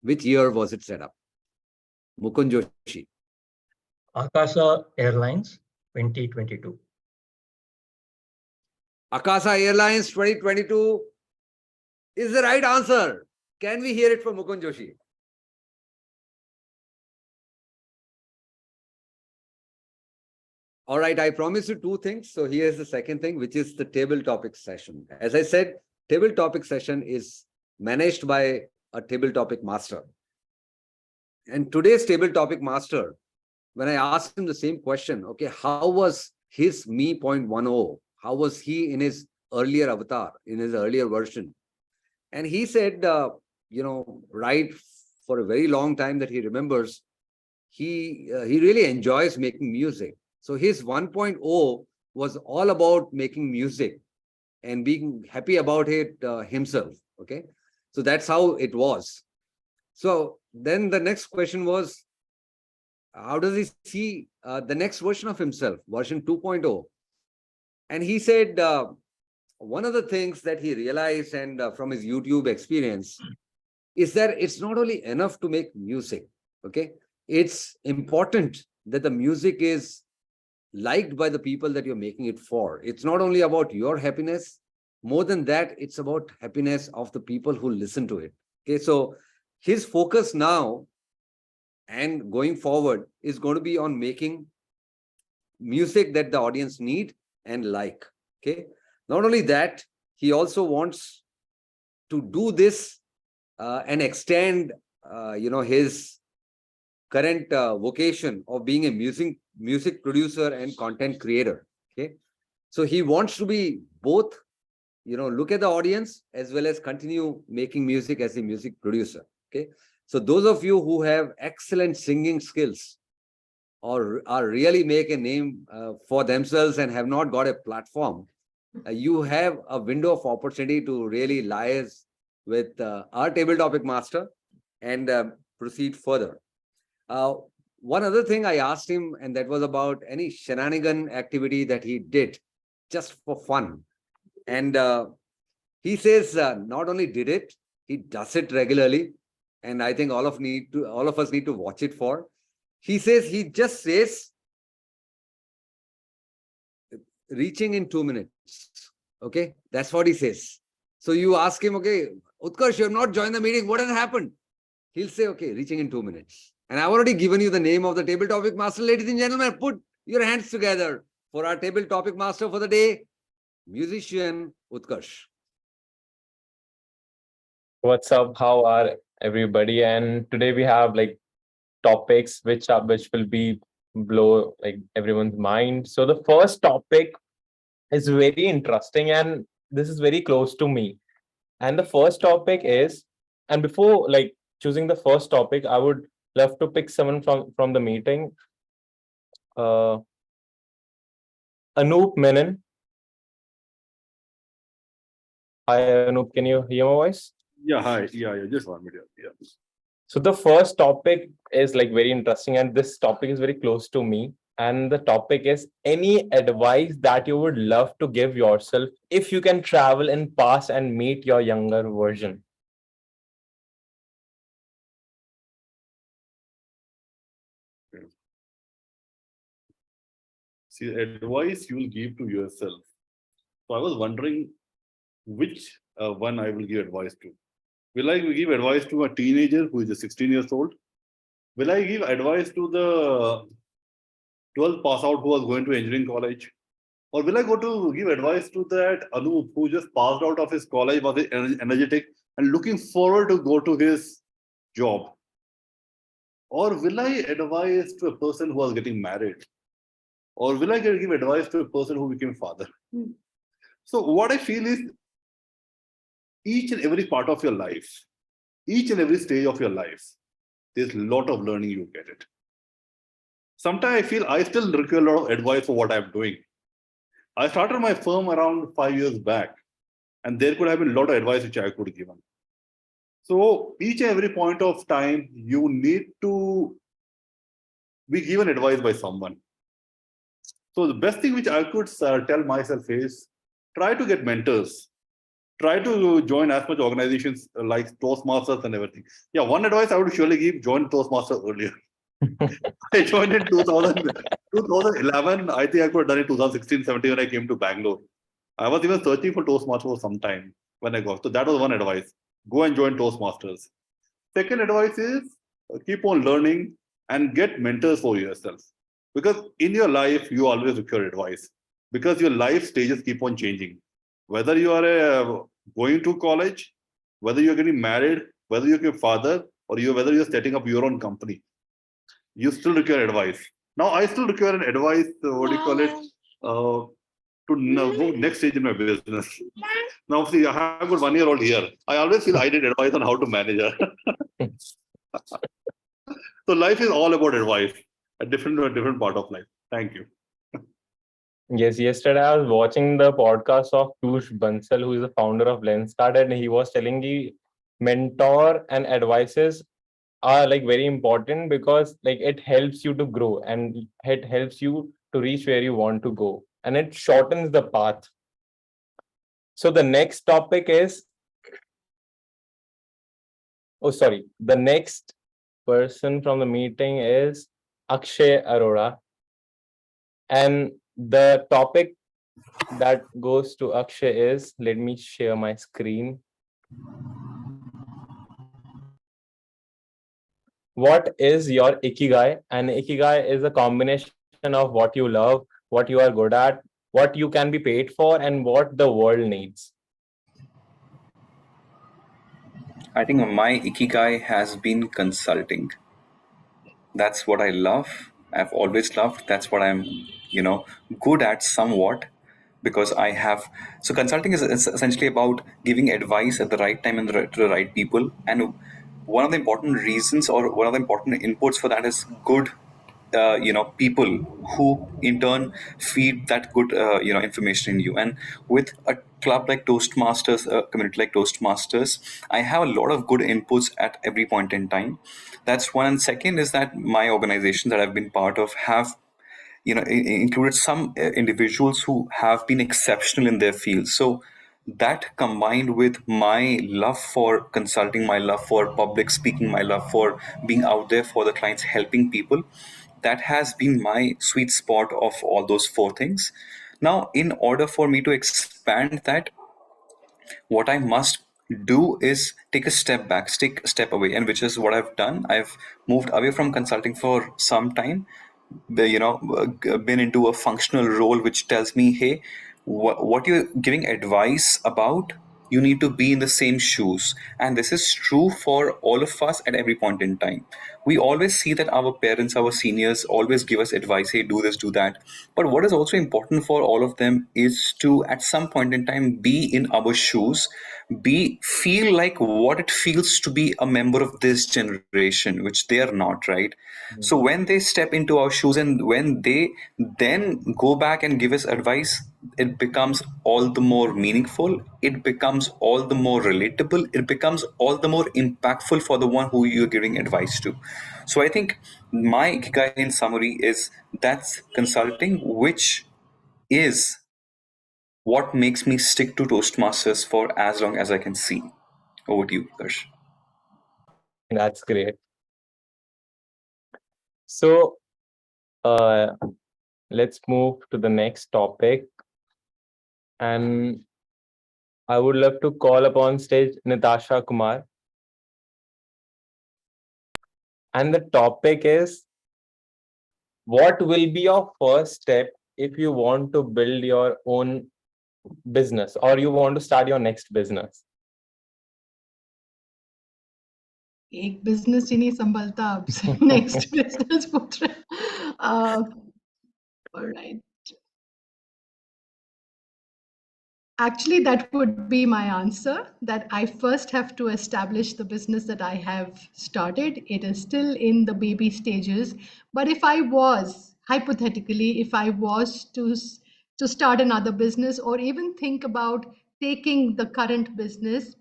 Which year was it set up? Mukund Joshi. Akasa Airlines 2022. Akasa Airlines 2022 is the right answer. Can we hear it from Mukund Joshi? All right, I promised you two things. So here's the second thing, which is the table topic session. As I said, table topic session is managed by a table topic master. And today's table topic master, when I asked him the same question, okay, how was his Me 0.10? How was he in his earlier avatar, in his earlier version? And he said, right for a very long time that he remembers, he really enjoys making music. So his 1.0 was all about making music and being happy about it himself. Okay, so that's how it was. So then the next question was, how does he see the next version of himself, version 2.0? And he said one of the things that he realized and from his YouTube experience is that it's not only enough to make music. Okay, it's important that the music is liked by the people that you're making it for. It's not only about your happiness. More than that, it's about happiness of the people who listen to it. Okay, so his focus now and going forward is going to be on making music that the audience need and like. Okay, not only that, he also wants to do this and extend his current vocation of being a music producer and content creator. Okay, so he wants to be both, look at the audience as well as continue making music as a music producer. Okay, so those of you who have excellent singing skills or are really make a name for themselves and have not got a platform, you have a window of opportunity to really liaise with our table topic master and proceed further. One other thing I asked him, and that was about any shenanigan activity that he did just for fun. And he says not only did it, he does it regularly. And I think all of us need to watch it for. He says reaching in 2 minutes. Okay, that's what he says. So you ask him, okay, Utkarsh, you have not joined the meeting. What has happened? He'll say, okay, reaching in 2 minutes. And I've already given you the name of the table topic master. Ladies and gentlemen, put your hands together for our table topic master for the day, musician Utkarsh. What's up? How are everybody? And today we have like topics which will be blow like everyone's mind. So the first topic is very interesting and this is very close to me. And the first topic is, and before like choosing the first topic, I would love to pick someone from the meeting. Anoop Menon. Hi Anoop, can you hear my voice? Yeah, hi. Yeah, just 1 minute. Yeah. So the first topic is like very interesting, and this topic is very close to me. And the topic is any advice that you would love to give yourself if you can travel in past and meet your younger version. See, advice you will give to yourself. So I was wondering which one I will give advice to. Will I give advice to a teenager who is just 16 years old? Will I give advice to the 12th pass out who was going to engineering college? Or will I go to give advice to that Anup who just passed out of his college, was energetic and looking forward to go to his job? Or will I advise to a person who was getting married? Or will I give advice to a person who became father? So what I feel is each and every part of your life, each and every stage of your life, there's a lot of learning you get it. Sometimes I feel I still require a lot of advice for what I'm doing. I started my firm around 5 years back, and there could have been a lot of advice which I could have given. So each and every point of time, you need to be given advice by someone. So the best thing which I could tell myself is try to get mentors. Try to join as much organizations like Toastmasters and everything. Yeah, one advice I would surely give, join Toastmasters earlier. I joined in 2011. I think I could have done it 2016, 17 when I came to Bangalore. I was even searching for Toastmasters for some time when I got. So that was one advice. Go and join Toastmasters. Second advice is keep on learning and get mentors for yourself. Because in your life, you always require advice. Because your life stages keep on changing. Whether you are going to college, whether you're getting married, whether you're a father, or whether you're setting up your own company, you still require advice. Now, I still require an advice, what do you call it, to go next stage in my business. Now, see, I have got 1-year-old here. I always feel I need advice on how to manage her. So life is all about advice, a different part of life. Thank you. Yes, yesterday I was watching the podcast of Piyush Bansal, who is the founder of Lenskart, and he was telling the mentor and advices are like very important because like it helps you to grow and it helps you to reach where you want to go and it shortens the path. So the next topic is, the next person from the meeting is Akshay Arora. And the topic that goes to Akshay is, let me share my screen. What is your ikigai? And ikigai is a combination of what you love, what you are good at, what you can be paid for, and what the world needs. I think my ikigai has been consulting. That's what I love. I've always loved. That's what I'm, good at somewhat because I have. So consulting is essentially about giving advice at the right time and to the right people. And one of the important reasons or one of the important inputs for that is good people who in turn feed that good information in you. And with a club like Toastmasters, a community like Toastmasters, I have a lot of good inputs at every point in time. That's one. And second is that my organization that I've been part of have included some individuals who have been exceptional in their field. So that combined with my love for consulting, my love for public speaking, my love for being out there for the clients, helping people, that has been my sweet spot of all those four things. Now, in order for me to expand that, what I must do is take a step back, take a step away, and which is what I've done. I've moved away from consulting for some time, been into a functional role which tells me, hey, what you're giving advice about, you need to be in the same shoes. And this is true for all of us at every point in time. We always see that our parents, our seniors always give us advice, hey, do this, do that. But what is also important for all of them is to, at some point in time, be in our shoes, feel like what it feels to be a member of this generation, which they are not, right? So when they step into our shoes and when they then go back and give us advice, it becomes all the more meaningful. It becomes all the more relatable. It becomes all the more impactful for the one who you're giving advice to. So I think my ikigai in summary is that's consulting, which is what makes me stick to Toastmasters for as long as I can see. Over to you, Karsh. That's great. So let's move to the next topic. And I would love to call upon stage Natasha Kumar. And the topic is, what will be your first step if you want to build your own business or you want to start your next business? एक business ही नहीं संभलता आपसे next business पूछ रहे alright Actually, that would be my answer, that I first have to establish the business that I have started. It is still in the baby stages. But if I was, hypothetically, if I was to start another business or even think about taking the current business,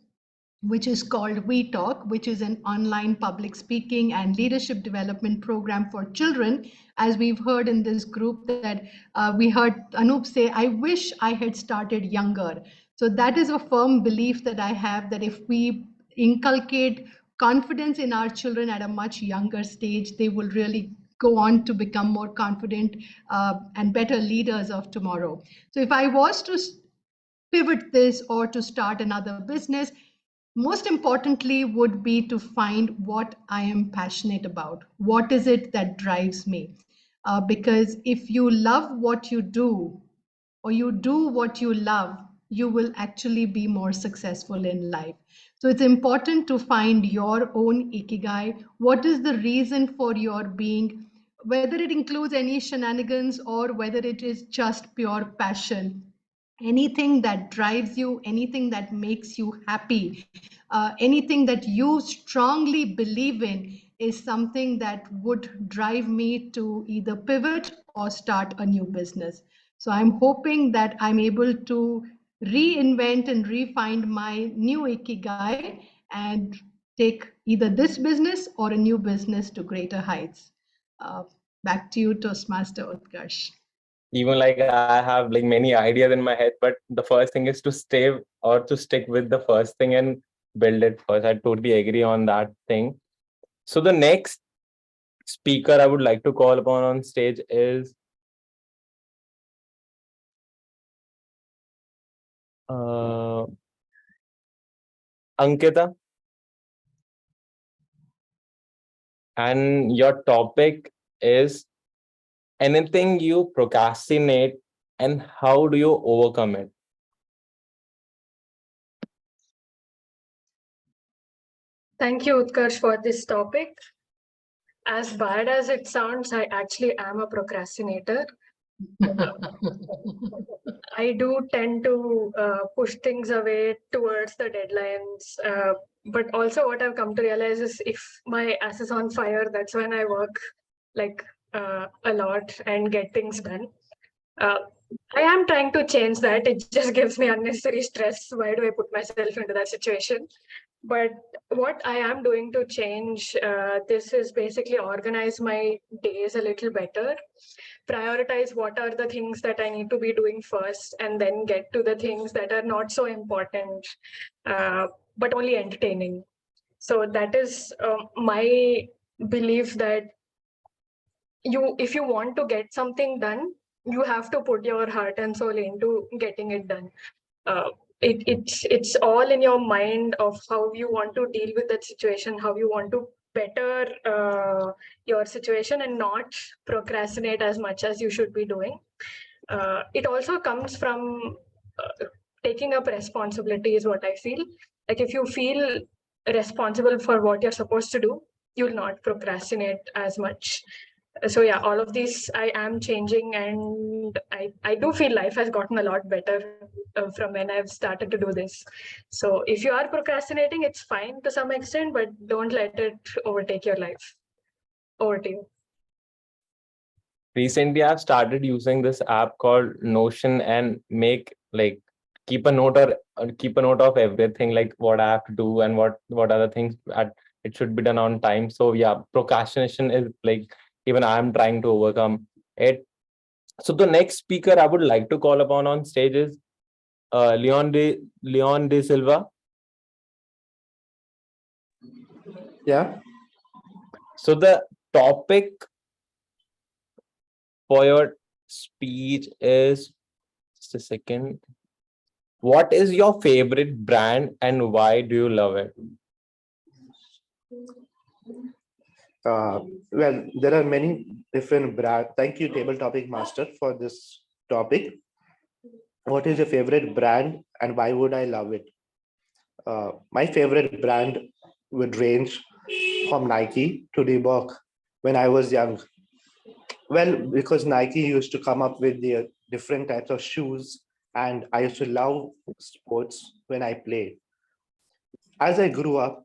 which is called We Talk, which is an online public speaking and leadership development program for children. As we've heard in this group, that we heard Anup say, I wish I had started younger. So that is a firm belief that I have, that if we inculcate confidence in our children at a much younger stage, they will really go on to become more confident and better leaders of tomorrow. So if I was to pivot this or to start another business, most importantly would be to find what I am passionate about. What is it that drives me? Because if you love what you do, or you do what you love, you will actually be more successful in life. So it's important to find your own ikigai. What is the reason for your being? Whether it includes any shenanigans or whether it is just pure passion, anything that drives you, anything that makes you happy, anything that you strongly believe in is something that would drive me to either pivot or start a new business. So I'm hoping that I'm able to reinvent and refine my new ikigai and take either this business or a new business to greater heights. Back to you, Toastmaster Utkarsh. Even like I have like many ideas in my head, but the first thing is to stay or to stick with the first thing and build it first. I totally agree on that thing. So the next speaker I would like to call upon on stage is Ankita. And your topic is anything you procrastinate and how do you overcome it? Thank you, Utkarsh, for this topic. As bad as it sounds, I actually am a procrastinator. I do tend to push things away towards the deadlines. But also what I've come to realize is if my ass is on fire, that's when I work like a lot and get things done. I am trying to change that. It just gives me unnecessary stress. Why do I put myself into that situation? But what I am doing to change this is basically organize my days a little better, prioritize what are the things that I need to be doing first, and then get to the things that are not so important, but only entertaining. So that is my belief that if you want to get something done, you have to put your heart and soul into getting it done. It's all in your mind of how you want to deal with that situation, how you want to better your situation and not procrastinate as much as you should be doing. It also comes from taking up responsibility is what I feel. Like if you feel responsible for what you're supposed to do, you'll not procrastinate as much. So yeah, all of these I am changing, and I do feel life has gotten a lot better from when I've started to do this. So if you are procrastinating, it's fine to some extent, but don't let it overtake your life. Over to you. Recently, I've started using this app called Notion and keep a note of everything, like what I have to do and what other things it should be done on time. So yeah, procrastination is like even I'm trying to overcome it. So the next speaker I would like to call upon on stage is Leon de Silva. Yeah. So the topic for your speech is, just a second. What is your favorite brand and why do you love it? Well, there are many different brands. Thank you, Table Topic Master, for this topic. What is your favorite brand and why would I love it? My favorite brand would range from Nike to Reebok when I was young. Well, because Nike used to come up with the different types of shoes, and I used to love sports when I played. As I grew up,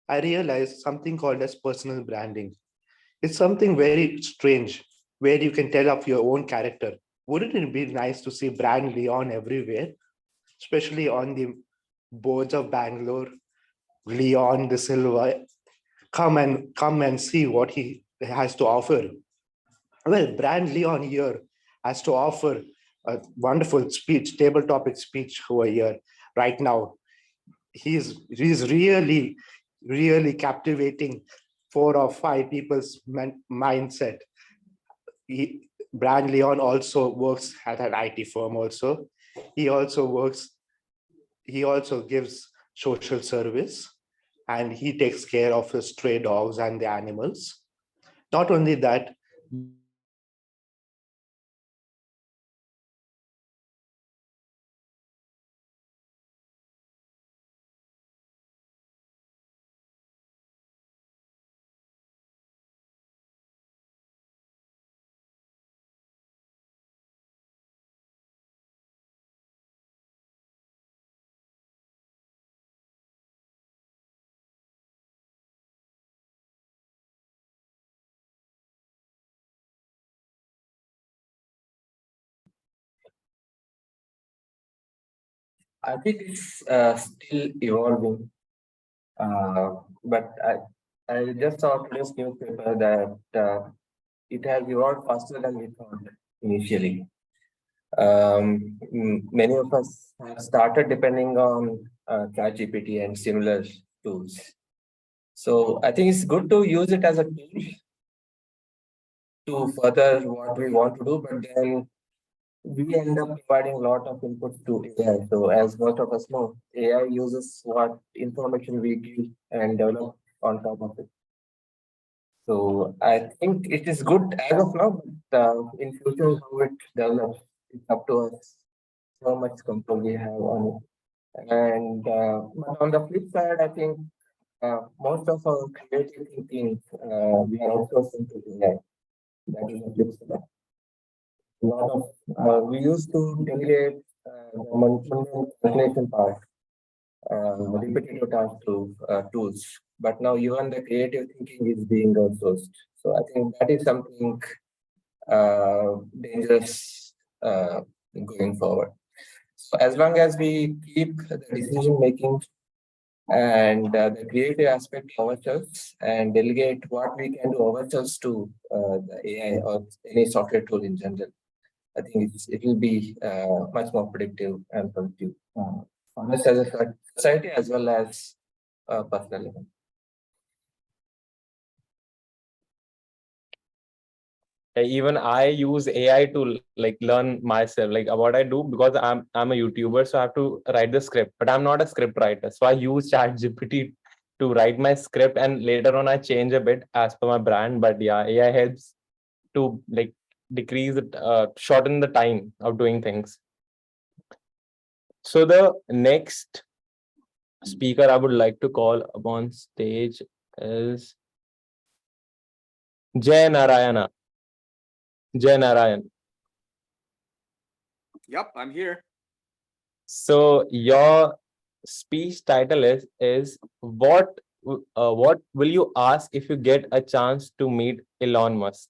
I realized something called as personal branding. It's something very strange where you can tell of your own character. Wouldn't it be nice to see brand Leon everywhere, especially on the boards of Bangalore? Leon the Silva, come and see what he has to offer. Well, brand Leon here has to offer a wonderful speech, table topic speech over here right now. He's really captivating 4 or 5 people's mindset. Brand Leon also works at an IT firm also. He also works, he also gives social service, and he takes care of the stray dogs and the animals. Not only that, I think it's still evolving, but I just saw today's newspaper that it has evolved faster than we thought initially. Many of us have started depending on ChatGPT and similar tools. So I think it's good to use it as a tool to further what we want to do, but then we end up providing a lot of input to AI. So as most of us know, AI uses what information we give and develop on top of it. So I think it is good as of now, but in future how it develops, it's up to us how much control we have on it. And but on the flip side, I think most of our creative thinking we are outsourcing to AI. That is the flip side. A lot of we used to delegate the mundane calculation part, repetitive task to tools, but now even the creative thinking is being outsourced. So I think that is something dangerous going forward. So as long as we keep the decision making and the creative aspect ourselves and delegate what we can do ourselves to the AI or any software tool in general, I think it will be much more predictive and productive for us as a society as well as personal level. Even I use AI to like learn myself, like what I do, because I'm a YouTuber, so I have to write the script, but I'm not a script writer. So I use ChatGPT to write my script, and later on I change a bit as per my brand. But yeah, AI helps to like decrease it, shorten the time of doing things. So the next speaker I would like to call upon stage is Jay Narayana. Jay Narayan. Yep, I'm here. So your speech title is what will you ask if you get a chance to meet Elon Musk?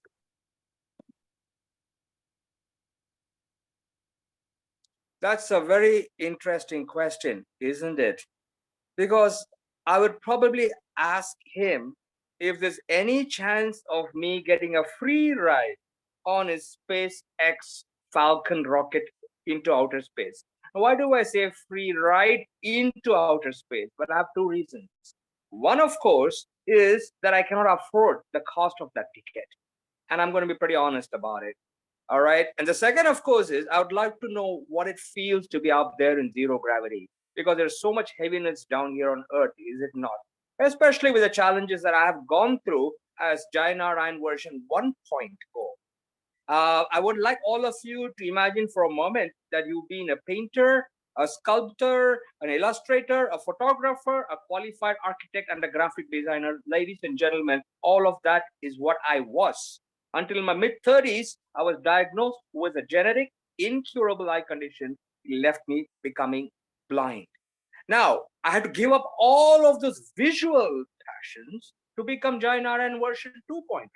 That's a very interesting question, isn't it? Because I would probably ask him if there's any chance of me getting a free ride on his SpaceX Falcon rocket into outer space. Why do I say free ride into outer space? But I have 2 reasons. One, of course, is that I cannot afford the cost of that ticket. And I'm going to be pretty honest about it. All right. And the second, of course, is I would like to know what it feels to be up there in zero gravity, because there's so much heaviness down here on Earth, is it not? Especially with the challenges that I have gone through as Jai Narayan version 1.0. I would like all of you to imagine for a moment that you've been a painter, a sculptor, an illustrator, a photographer, a qualified architect, and a graphic designer. Ladies and gentlemen, all of that is what I was. Until my mid-30s, I was diagnosed with a genetic, incurable eye condition. It left me becoming blind. Now, I had to give up all of those visual passions to become Jai Narayan version 2.0.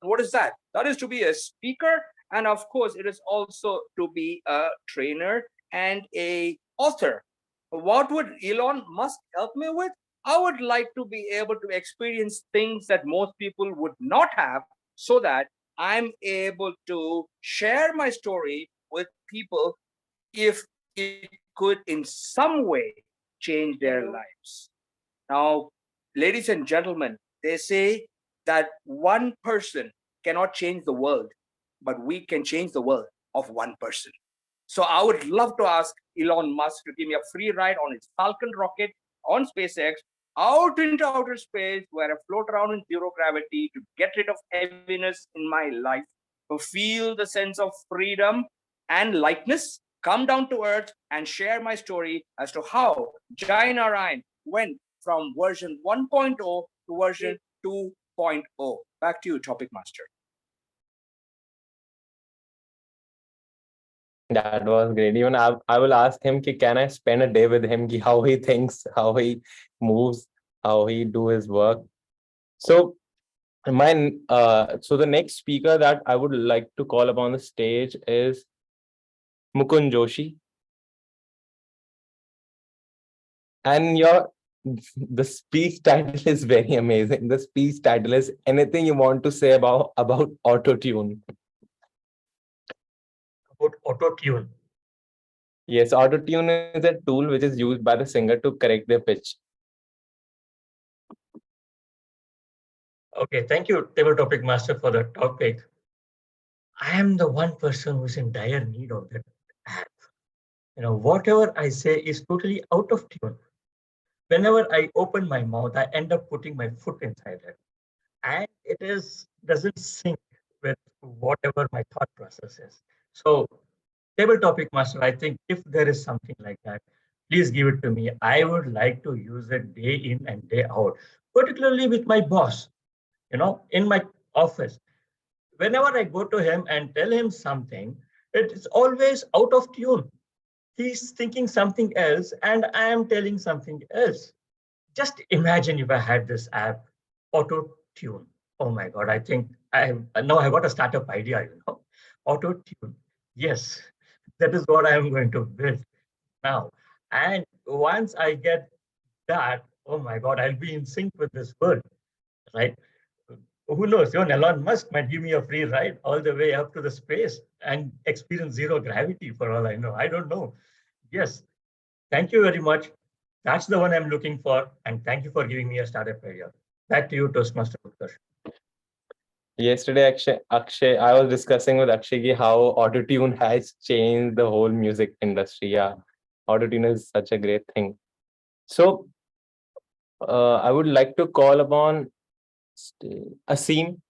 What is that? That is to be a speaker, and of course, it is also to be a trainer and a author. What would Elon Musk help me with? I would like to be able to experience things that most people would not have, so that I'm able to share my story with people if it could in some way change their lives. Now, ladies and gentlemen, they say that one person cannot change the world, but we can change the world of one person. So I would love to ask Elon Musk to give me a free ride on his Falcon rocket on SpaceX out into outer space, where I float around in zero gravity to get rid of heaviness in my life, to feel the sense of freedom and lightness, come down to earth and share my story as to how Jai Narayan went from version 1.0 to version 2.0. Back to you, Topic Master. That was great. Even I will ask him, ki, can I spend a day with him? Ki, how he thinks, how he moves, how he do his work. So so the next speaker that I would like to call upon the stage is Mukund Joshi. And the speech title is very amazing. The speech title is anything you want to say about auto-tune. About auto-tune. Yes, auto-tune is a tool which is used by the singer to correct their pitch. Okay, thank you, Table Topic Master, for the topic. I am the one person who's in dire need of that app. Whatever I say is totally out of tune. Whenever I open my mouth, I end up putting my foot inside it. And it doesn't sync with whatever my thought process is. So, Table Topic Master, I think if there is something like that, please give it to me. I would like to use it day in and day out, particularly with my boss, in my office. Whenever I go to him and tell him something, it's always out of tune. He's thinking something else and I am telling something else. Just imagine if I had this app, auto tune. Oh my God, I think I got a startup idea, auto tune. Yes, that is what I am going to build now. And once I get that, oh my God, I'll be in sync with this world, right? Who knows? Even Elon Musk might give me a free ride all the way up to the space and experience zero gravity for all I know. I don't know. Yes. Thank you very much. That's the one I'm looking for. And thank you for giving me a startup idea. Back to you, Toastmaster Utkarsh. Yesterday, Akshay, I was discussing with Akshay how autotune has changed the whole music industry. Yeah, autotune is such a great thing. So I would like to call upon Asim.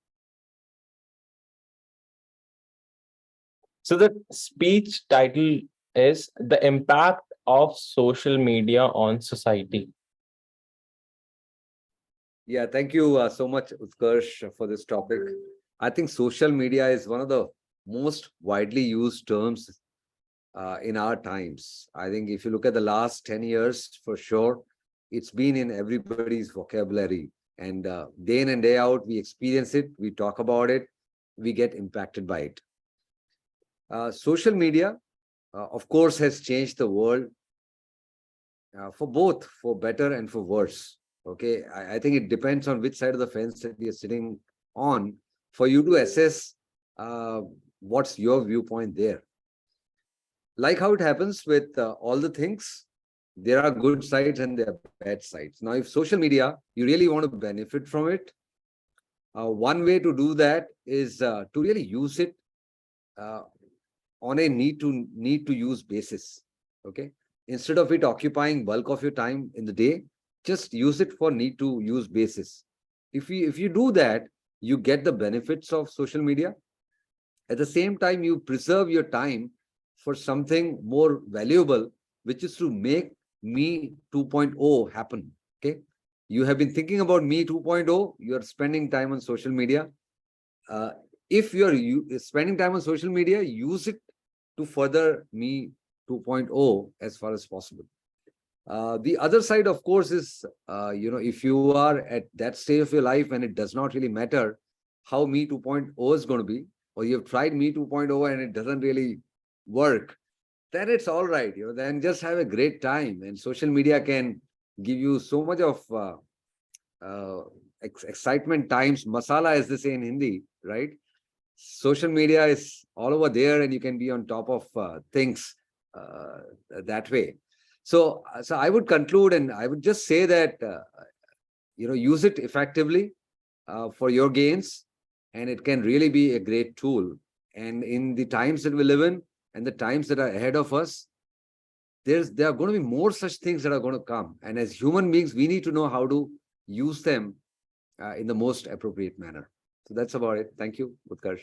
So the speech title is The Impact of Social Media on Society. Yeah, thank you so much, Utkarsh, for this topic. I think social media is one of the most widely used terms in our times. I think if you look at the last 10 years, for sure, it's been in everybody's vocabulary. And day in and day out, we experience it, we talk about it, we get impacted by it. Social media, of course, has changed the world for both, for better and for worse. Okay, I think it depends on which side of the fence that you're sitting on for you to assess what's your viewpoint there. Like how it happens with all the things, there are good sides and there are bad sides. Now, if social media, you really want to benefit from it, one way to do that is to really use it on a need to use basis. Okay, instead of it occupying bulk of your time in the day, just use it for need to use basis. If you do that, you get the benefits of social media. At the same time, you preserve your time for something more valuable, which is to make me 2.0 happen. Okay, you have been thinking about me 2.0, you are spending time on social media. If you're spending time on social media, use it to further me 2.0 as far as possible. The other side, of course, is if you are at that stage of your life and it does not really matter how me 2.0 is going to be, or you've tried me 2.0 and it doesn't really work, then it's all right. Then just have a great time, and social media can give you so much of excitement times masala, as they say in Hindi, right? Social media is all over there, and you can be on top of things that way. So I would conclude, and I would just say that use it effectively for your gains, and it can really be a great tool. And in the times that we live in, and the times that are ahead of us, there are going to be more such things that are going to come. And as human beings, we need to know how to use them in the most appropriate manner. So that's about it. Thank you, Utkarsh.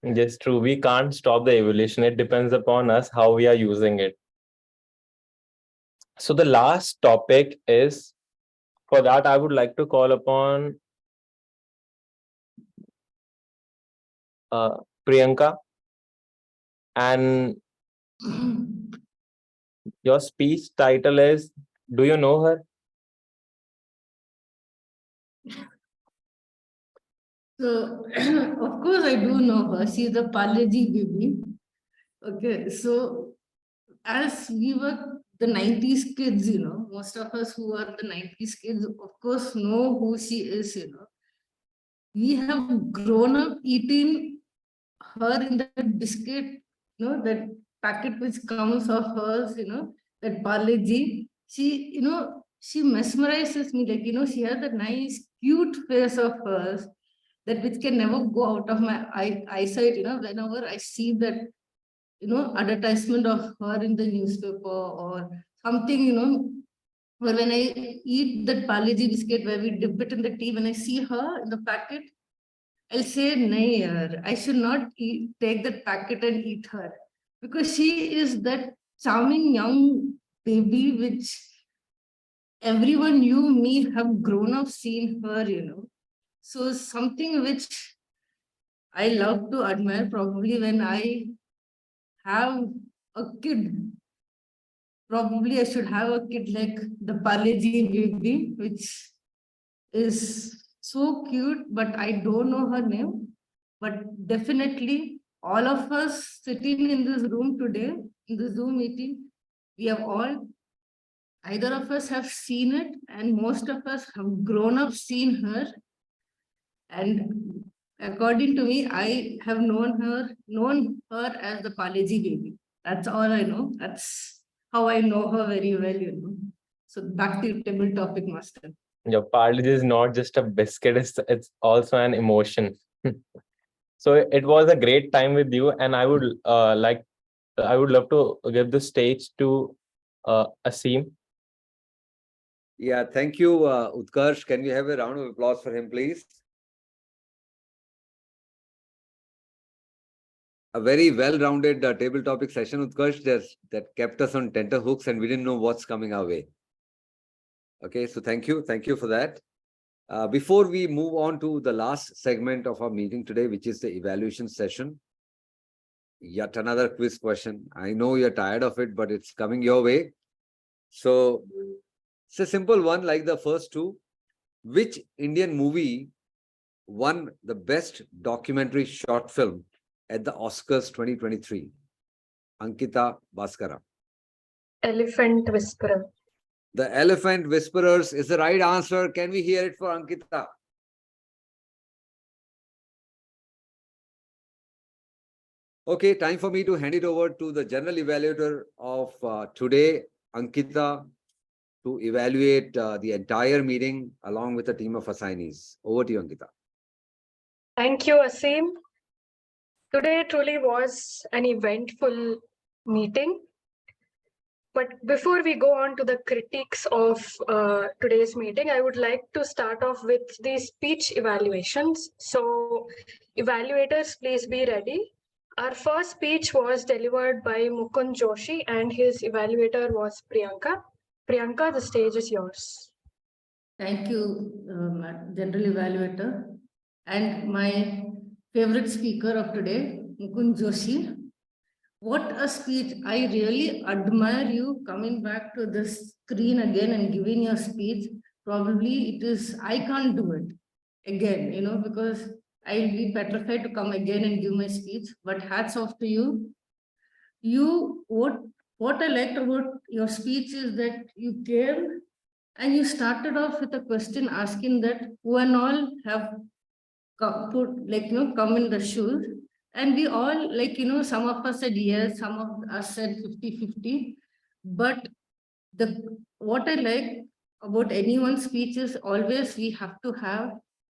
Yes, true. We can't stop the evolution. It depends upon us how we are using it. So the last topic is, for that, I would like to call upon Priyanka. And your speech title is, do you know her? So, of course, I do know her. She's a Palaji baby. Okay, so as we were the 90s kids, most of us who are the 90s kids, of course, know who she is, We have grown up eating her in that biscuit, that packet which comes of hers, that Parle-G. She mesmerizes me, like, she has that nice, cute face of hers, that which can never go out of my eyesight, whenever I see that, advertisement of her in the newspaper or something, or when I eat that Parle-G biscuit where we dip it in the tea, when I see her in the packet, I'll say, "Nahi yaar, I should not take that packet and eat her." Because she is that charming young baby which everyone, you, me, have grown up seeing her, So something which I love to admire probably when I have a kid. Probably I should have a kid like the Parle-G baby, which is so cute, but I don't know her name. But definitely, all of us sitting in this room today, in the Zoom meeting, we have all, either of us have seen it, and most of us have grown up seeing her. And according to me, I have known her as the Palaji baby. That's all I know. That's how I know her very well, So back to your table topic, Master. Your Parle-G is not just a biscuit, it's also an emotion. So it was a great time with you, and I would love to give the stage to Asim. Yeah, thank you, Utkarsh. Can we have a round of applause for him, please? A very well-rounded table topic session, Utkarsh, that kept us on tenterhooks, and we didn't know what's coming our way. Okay, so thank you for that. Before we move on to the last segment of our meeting today, which is the evaluation session, yet another quiz question. I know you're tired of it, but it's coming your way. So it's a simple one, like the first two. Which Indian movie won the best documentary short film at the Oscars 2023? Ankita Bhaskara. Elephant Whisperer. The Elephant Whisperers is the right answer. Can we hear it for Ankita? Okay, time for me to hand it over to the general evaluator of today, Ankita, to evaluate the entire meeting along with a team of assignees. Over to you, Ankita. Thank you, Asim. Today truly was an eventful meeting. But before we go on to the critiques of today's meeting, I would like to start off with the speech evaluations. So, evaluators, please be ready. Our first speech was delivered by Mukund Joshi, and his evaluator was Priyanka. Priyanka, the stage is yours. Thank you, General Evaluator. And my favorite speaker of today, Mukund Joshi. What a speech. I really admire you coming back to this screen again and giving your speech. Probably it is, I can't do it again, because I'll be petrified to come again and give my speech. But hats off to you. What I liked about your speech is that you came and you started off with a question asking that who and all have come in the shoes. And we all, some of us said yes, some of us said 50-50. But what I like about anyone's speech is always we have to have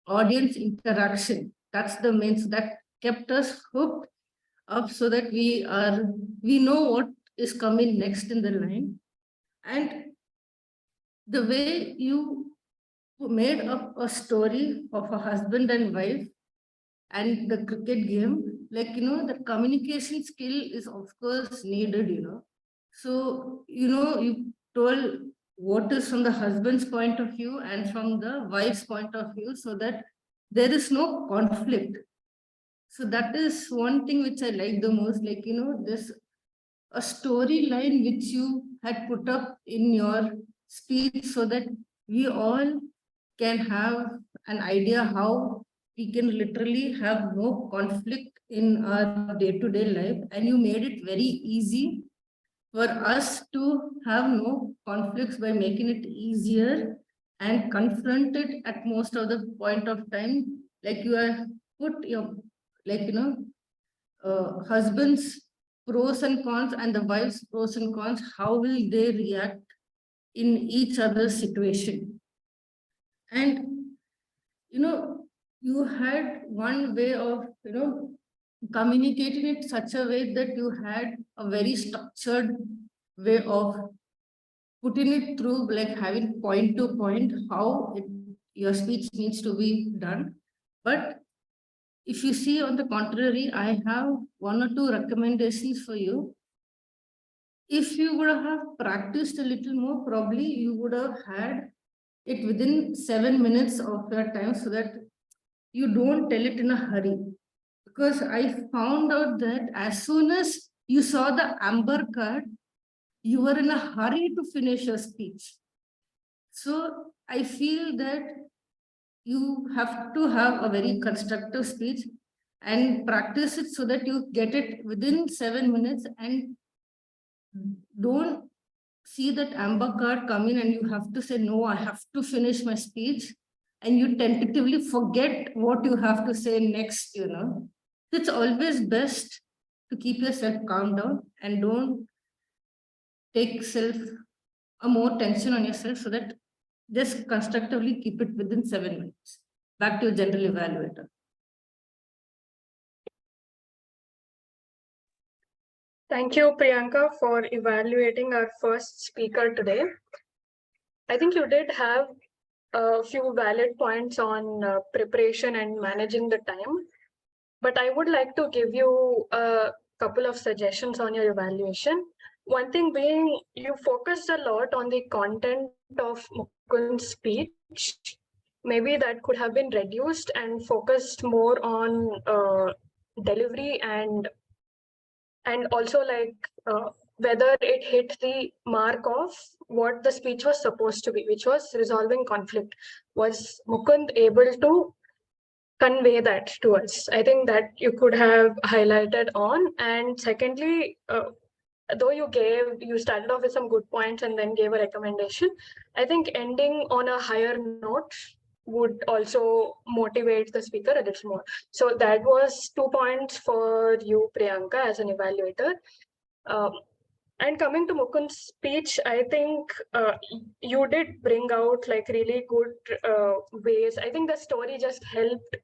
audience interaction. That's the main, so that kept us hooked up so that we know what is coming next in the line. And the way you made up a story of a husband and wife and the cricket game, the communication skill is of course needed. So, you told what is from the husband's point of view and from the wife's point of view so that there is no conflict. So that is one thing which I like the most, this a storyline which you had put up in your speech so that we all can have an idea how we can literally have no conflict in our day-to-day life. And you made it very easy for us to have no conflicts by making it easier and confront it at most of the point of time. Like you have put your, husband's pros and cons and the wife's pros and cons, how will they react in each other's situation. And, you had one way of, communicating it such a way that you had a very structured way of putting it through, like having point to point, how your speech needs to be done. But if you see on the contrary, I have one or two recommendations for you. If you would have practiced a little more, probably you would have had it within 7 minutes of your time so that you don't tell it in a hurry. Because I found out that as soon as you saw the amber card, you were in a hurry to finish your speech. So I feel that you have to have a very constructive speech and practice it so that you get it within 7 minutes and don't see that amber card come in and you have to say, no, I have to finish my speech. And you tentatively forget what you have to say next, It's always best to keep yourself calm down and don't take a more tension on yourself so that just constructively keep it within 7 minutes. Back to your general evaluator. Thank you, Priyanka, for evaluating our first speaker today. I think you did have a few valid points on preparation and managing the time, but I would like to give you a couple of suggestions on your evaluation. One thing being, you focused a lot on the content of Mukund's speech. Maybe that could have been reduced and focused more on delivery and also whether it hit the mark of what the speech was supposed to be, which was resolving conflict. Was Mukund able to convey that to us? I think that you could have highlighted on. And secondly, though you started off with some good points and then gave a recommendation, I think ending on a higher note would also motivate the speaker a little more. So that was 2 points for you, Priyanka, as an evaluator. And coming to Mukund's speech, I think you did bring out like really good ways. I think the story just helped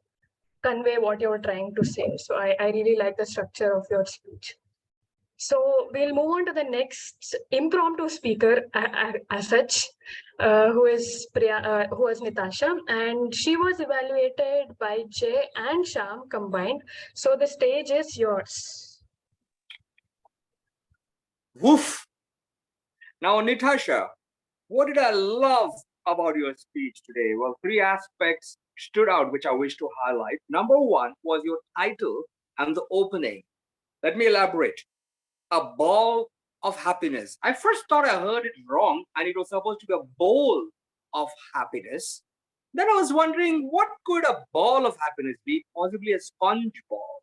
convey what you're trying to say. So I really like the structure of your speech. So we'll move on to the next impromptu speaker as such, who is who was Natasha, and she was evaluated by Jay and Sham combined. So the stage is yours. Woof. Now, Natasha, what did I love about your speech today? Well, three aspects stood out which I wish to highlight. Number one was your title and the opening. Let me elaborate. A ball of happiness. I first thought I heard it wrong and it was supposed to be a bowl of happiness. Then I was wondering, what could a ball of happiness be? Possibly a sponge ball.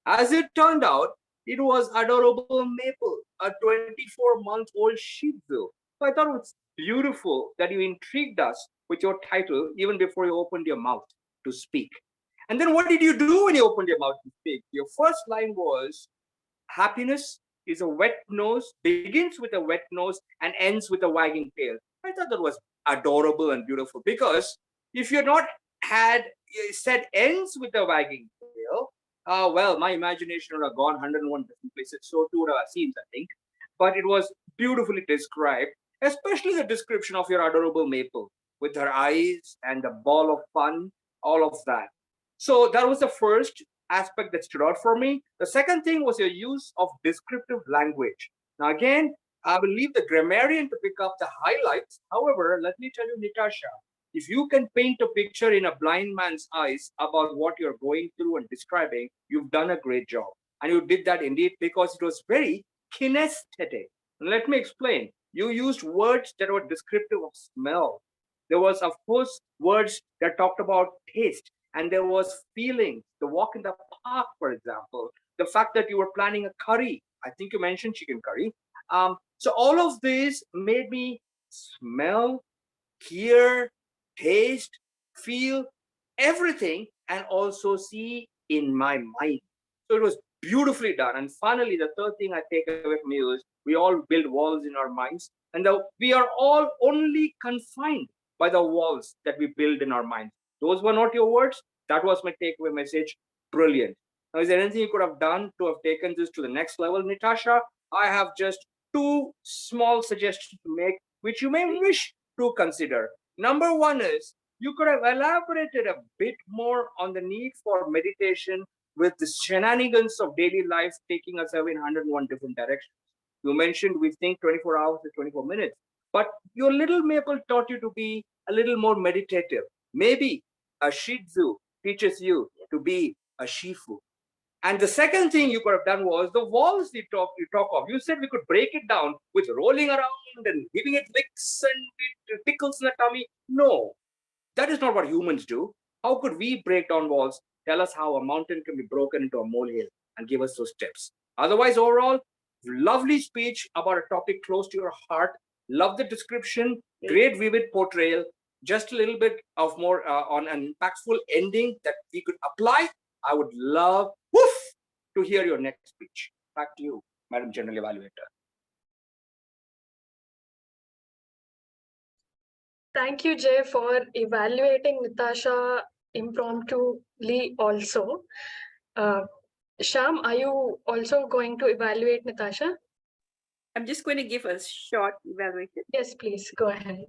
As it turned out, it was adorable Maple, a 24-month-old Shih Tzu. So I thought it was beautiful that you intrigued us with your title even before you opened your mouth to speak. And then what did you do when you opened your mouth to speak? Your first line was, happiness is a wet nose, begins with a wet nose and ends with a wagging tail. I thought that was adorable and beautiful because if you're not had said ends with a wagging tail, well, my imagination would have gone 101 different places. So too would have seems, I think. But it was beautifully described, especially the description of your adorable Maple with her eyes and the ball of fun, all of that. So that was the first aspect that stood out for me. The second thing was your use of descriptive language. Now, again, I will leave the grammarian to pick up the highlights. However, let me tell you, Natasha, if you can paint a picture in a blind man's eyes about what you're going through and describing, you've done a great job. And you did that indeed because it was very kinesthetic. Let me explain. You used words that were descriptive of smell. There was, of course, words that talked about taste. And there was feelings, the walk in the park, for example, the fact that you were planning a curry. I think you mentioned chicken curry. So all of this made me smell, hear, taste, feel everything, and also see in my mind. So it was beautifully done. And finally, the third thing I take away from you is we all build walls in our minds, and we are all only confined by the walls that we build in our minds. Those were not your words. That was my takeaway message. Brilliant. Now, is there anything you could have done to have taken this to the next level, Natasha? I have just two small suggestions to make, which you may wish to consider. Number one is you could have elaborated a bit more on the need for meditation with the shenanigans of daily life taking us away in 101 different directions. You mentioned we think 24 hours to 24 minutes, but your little Maple taught you to be a little more meditative. Maybe a Shih Tzu teaches you to be a Shifu. And the second thing you could have done was the walls you talk of. You said we could break it down with rolling around and giving it licks and it tickles in the tummy. No, that is not what humans do. How could we break down walls? Tell us how a mountain can be broken into a molehill and give us those tips. Otherwise, overall, lovely speech about a topic close to your heart. Love the description, great vivid portrayal. Just a little bit of more on an impactful ending that we could apply. I would love to hear your next speech. Back to you, Madam General Evaluator. Thank you, Jay, for evaluating Natasha impromptuli also. Sham, are you also going to evaluate Natasha? I'm just going to give a short evaluation. Yes, please, go ahead.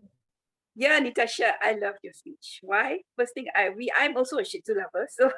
Yeah, Natasha, I love your speech. Why? First thing, I'm also a Shih Tzu lover, so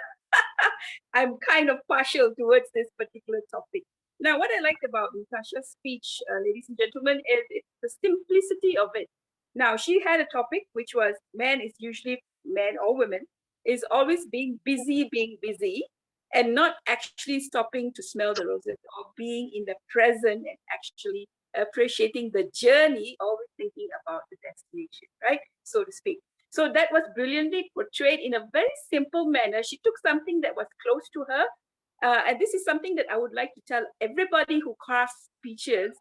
I'm kind of partial towards this particular topic. Now, what I liked about Natasha's speech, ladies and gentlemen, is the simplicity of it. Now, she had a topic which was man is usually, man or women, is always being busy, and not actually stopping to smell the roses or being in the present and actually appreciating the journey, always thinking about the destination, right? So to speak. So that was brilliantly portrayed in a very simple manner. She took something that was close to her. And this is something that I would like to tell everybody who crafts speeches.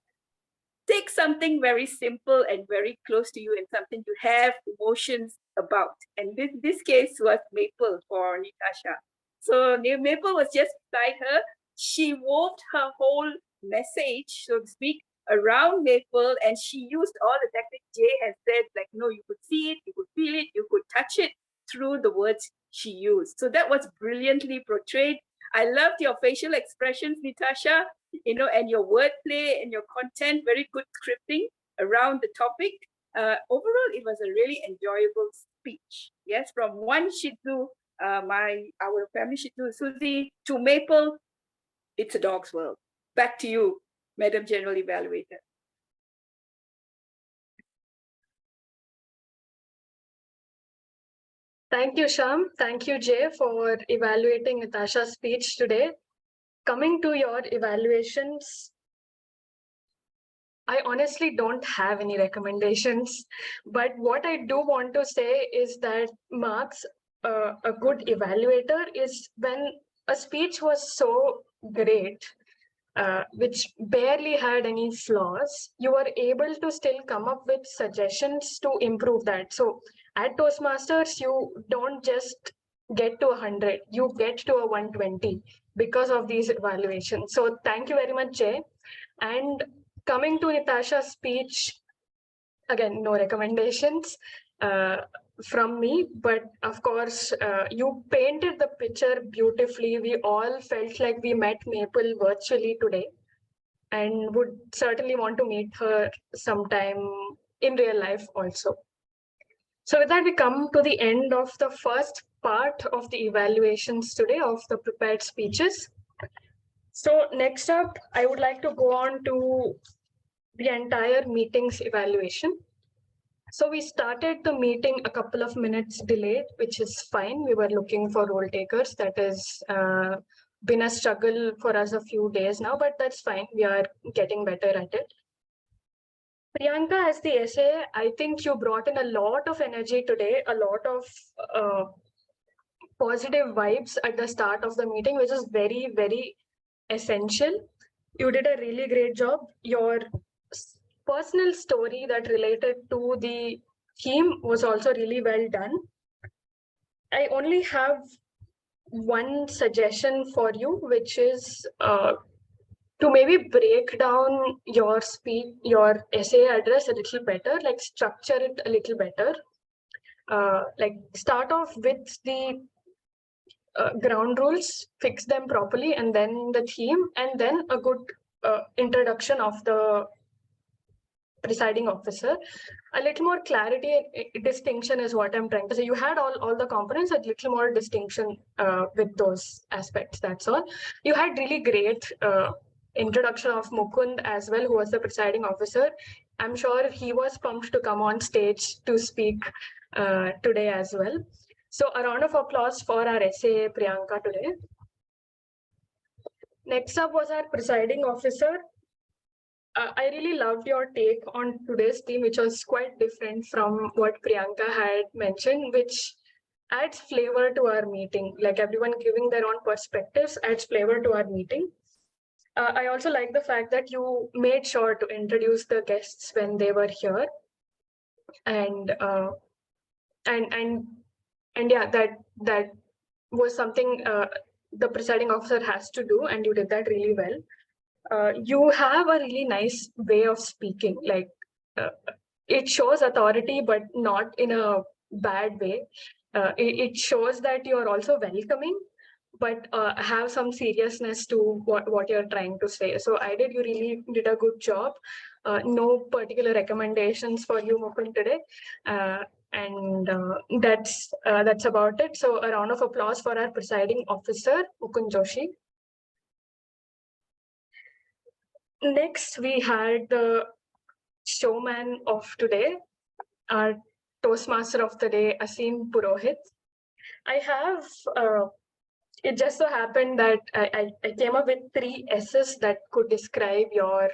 Take something very simple and very close to you and something you have emotions about. And this case was Maple for Natasha. So Maple was just beside her. She wove her whole message, so to speak, around Maple, and she used all the techniques Jay has said, like, you could see it, you could feel it, you could touch it through the words she used. So that was brilliantly portrayed. I loved your facial expressions, Natasha, and your wordplay and your content, very good scripting around the topic. Overall, it was a really enjoyable speech. Yes, from one Shih Tzu, our family Shih Tzu, Susie, to Maple, it's a dog's world. Back to you, Madam General Evaluator. Thank you, Sham. Thank you, Jay, for evaluating Natasha's speech today. Coming to your evaluations, I honestly don't have any recommendations, but what I do want to say is that marks a good evaluator is when a speech was so great, which barely had any flaws, you were able to still come up with suggestions to improve that. So at Toastmasters, you don't just get to 100, you get to a 120 because of these evaluations. So thank you very much, Jay. And coming to Natasha's speech, again, no recommendations from me, but of course, you painted the picture beautifully. We all felt like we met Maple virtually today and would certainly want to meet her sometime in real life also. So with that, we come to the end of the first part of the evaluations today of the prepared speeches. So next up, I would like to go on to the entire meeting's evaluation. So we started the meeting a couple of minutes delayed, which is fine. We were looking for role takers. That has been a struggle for us a few days now, but that's fine. We are getting better at it. Priyanka, as the SA, I think you brought in a lot of energy today, a lot of positive vibes at the start of the meeting, which is very, very essential. You did a really great job. Your personal story that related to the theme was also really well done. I only have one suggestion for you, which is to maybe break down your speech, your essay address a little better, like structure it a little better. Like start off with the ground rules, fix them properly, and then the theme, and then a good introduction of the presiding officer. A little more clarity, distinction is what I'm trying to say. You had all the components, a little more distinction with those aspects, that's all. You had really great introduction of Mukund as well, who was the presiding officer. I'm sure he was pumped to come on stage to speak today as well. So a round of applause for our SA Priyanka today. Next up was our presiding officer. I really loved your take on today's theme, which was quite different from what Priyanka had mentioned, which adds flavor to our meeting. Like everyone giving their own perspectives adds flavor to our meeting. I also like the fact that you made sure to introduce the guests when they were here, and yeah, that was something the presiding officer has to do, and you did that really well. You have a really nice way of speaking. Like it shows authority, but not in a bad way. It shows that you're also welcoming, but have some seriousness to what you're trying to say. So you really did a good job. No particular recommendations for you, Mukund, today. And that's about it. So a round of applause for our presiding officer, Mukund Joshi. Next, we had the showman of today, our Toastmaster of the day, Asim Purohit. I have, it just so happened that I came up with 3 S's that could describe your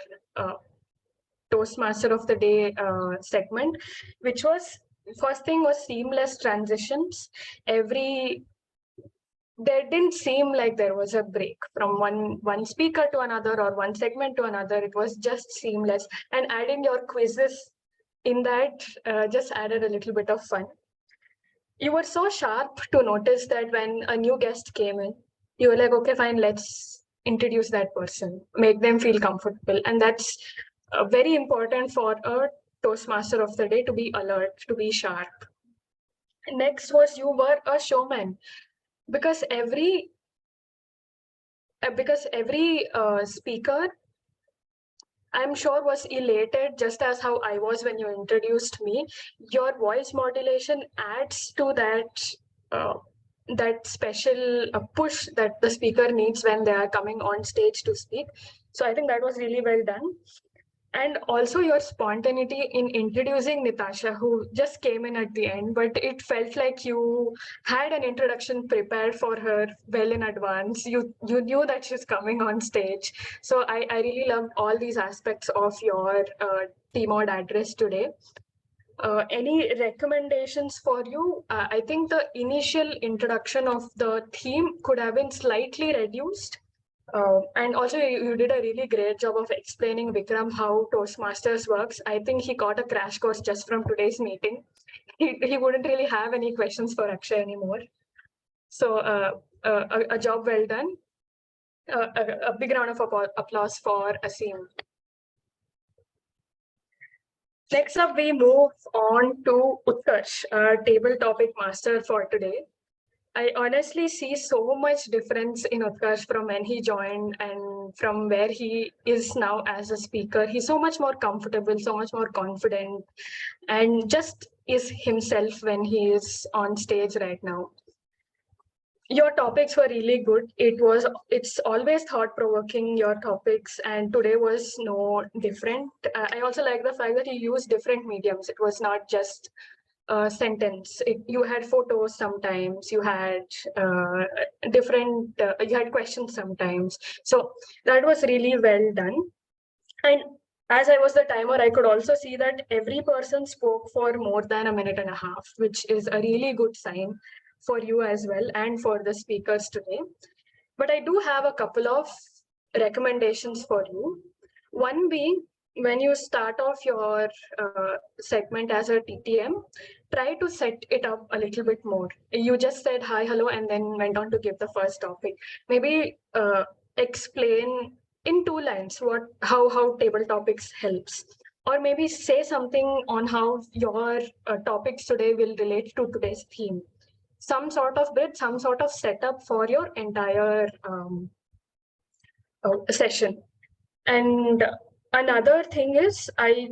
Toastmaster of the day segment, which was, first thing was seamless transitions. There didn't seem like there was a break from one speaker to another or one segment to another. It was just seamless, and adding your quizzes in that just added a little bit of fun. You were so sharp to notice that when a new guest came in, you were like, okay, fine, let's introduce that person, make them feel comfortable. And that's very important for a Toastmaster of the day, to be alert, to be sharp. Next was you were a showman, because every speaker, I'm sure, was elated just as how I was when you introduced me. Your voice modulation adds to that special push that the speaker needs when they are coming on stage to speak. So I think that was really well done. And also your spontaneity in introducing Natasha, who just came in at the end, but it felt like you had an introduction prepared for her well in advance. You knew that she's coming on stage. So I really loved all these aspects of your TMOD address today. Any recommendations for you? I think the initial introduction of the theme could have been slightly reduced. And also, you did a really great job of explaining Vikram how Toastmasters works. I think he got a crash course just from today's meeting. He wouldn't really have any questions for Akshay anymore. So a job well done. A big round of applause for Asim. Next up, we move on to Utkarsh, our table topic master for today. I honestly see so much difference in Utkarsh from when he joined and from where he is now as a speaker. He's so much more comfortable, so much more confident, and just is himself when he is on stage right now. Your topics were really good. It's always thought provoking, your topics, and today was no different. I also like the fact that you used different mediums. It was not just a sentence. You had photos sometimes, you had you had questions sometimes. So that was really well done. And as I was the timer, I could also see that every person spoke for more than a minute and a half, which is a really good sign for you as well and for the speakers today. But I do have a couple of recommendations for you. One being, when you start off your segment as a TTM, try to set it up a little bit more. You just said hi, hello, and then went on to give the first topic. Maybe explain in 2 lines how table topics helps, or maybe say something on how your topics today will relate to today's theme. Some sort of bit, some sort of setup for your entire session. And another thing is, I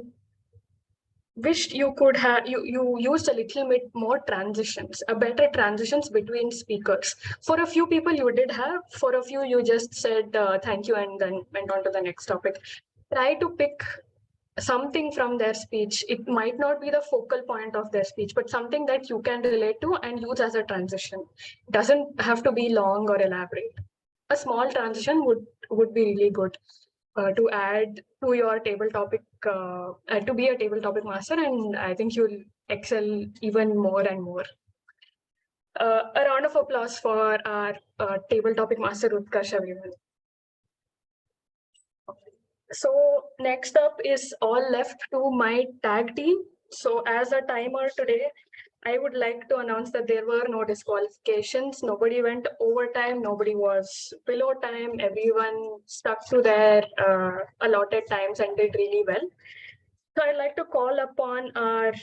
wished you could have you used a little bit more transitions, a better transitions between speakers. For a few people you did have, for a few you just said thank you and then went on to the next topic. Try to pick something from their speech. It might not be the focal point of their speech, but something that you can relate to and use as a transition. Doesn't have to be long or elaborate. A small transition would be really good to add to your table topic, to be a table topic master, and I think you'll excel even more and more. A round of applause for our table topic master, Utkarsh, everyone. So next up is all left to my tag team. So as a timer today, I would like to announce that there were no disqualifications. Nobody went overtime. Nobody was below time. Everyone stuck to their allotted times and did really well. So I'd like to call upon our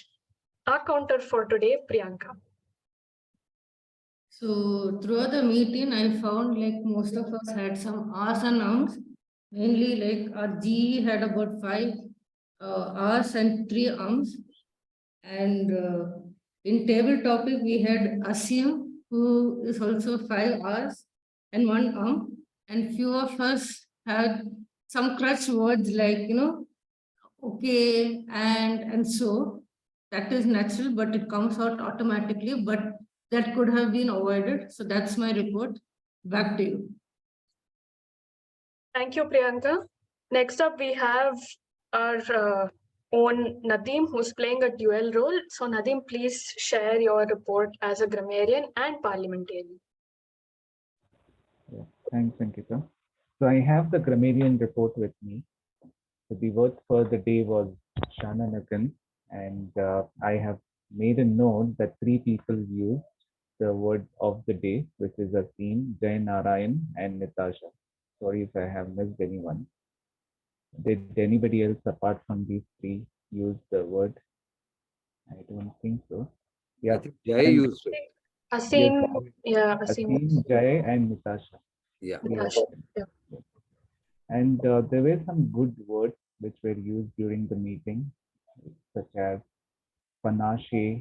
counter for today, Priyanka. So throughout the meeting, I found like most of us had some R's and Ms. Mainly like our G had about 5 R's and 3 Ms. And in table topic, we had Asim, who is also 5 R's and 1 And few of us had some crutch words like, okay, and so. That is natural, but it comes out automatically. But that could have been avoided. So that's my report. Back to you. Thank you, Priyanka. Next up, we have our own Nadeem, who's playing a dual role. So Nadeem, please share your report as a grammarian and parliamentarian. Yeah, thanks, Ankita. So I have the grammarian report with me. So the word for the day was Shananagan, and I have made a note that 3 people used the word of the day, which is Asim, Jai Narayan, and Natasha. Sorry if I have missed anyone. Did anybody else apart from these 3 use the word? I don't think so. Yeah. I think Jay And used it. Asim, yes, yeah, Asim. Asim, Jay, and Natasha. Yeah. Natasha, yeah. And there were some good words which were used during the meeting, such as panache,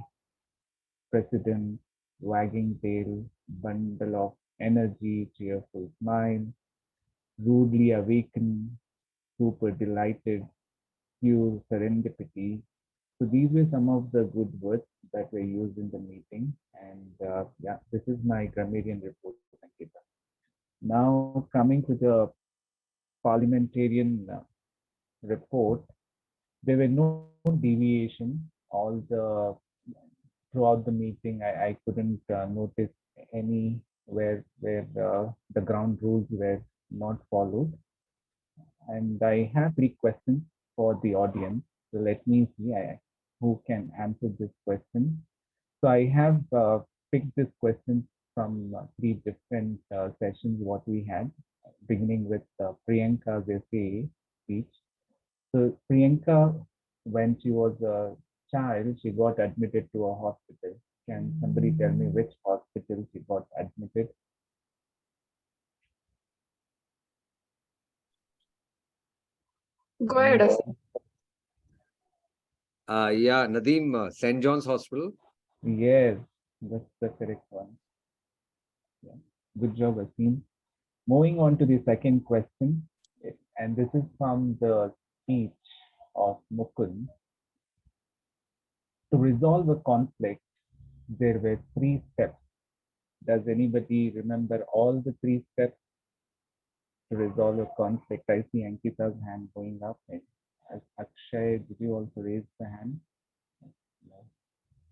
president, wagging tail, bundle of energy, cheerful smile, rudely awakened, super delighted, pure serendipity. So these were some of the good words that were used in the meeting. And yeah, this is my grammarian report, Ankita. Now coming to the parliamentarian report, there were no deviation. All the throughout the meeting, I couldn't notice any where the ground rules were not followed. And I have 3 questions for the audience. So let me see who can answer this question. So I have picked this question from 3 different sessions what we had, beginning with Priyanka's essay speech. So Priyanka, when she was a child, she got admitted to a hospital. Can somebody tell me which hospital she got admitted? Go ahead, Asim. Yeah, Nadeem, St. John's Hospital. Yes, that's the correct one. Yeah. Good job, Asim. Moving on to the second question, and this is from the speech of Mukund. To resolve a conflict, there were 3 steps. Does anybody remember all the 3 steps to resolve a conflict? I see Ankita's hand going up. Akshay, did you also raise the hand?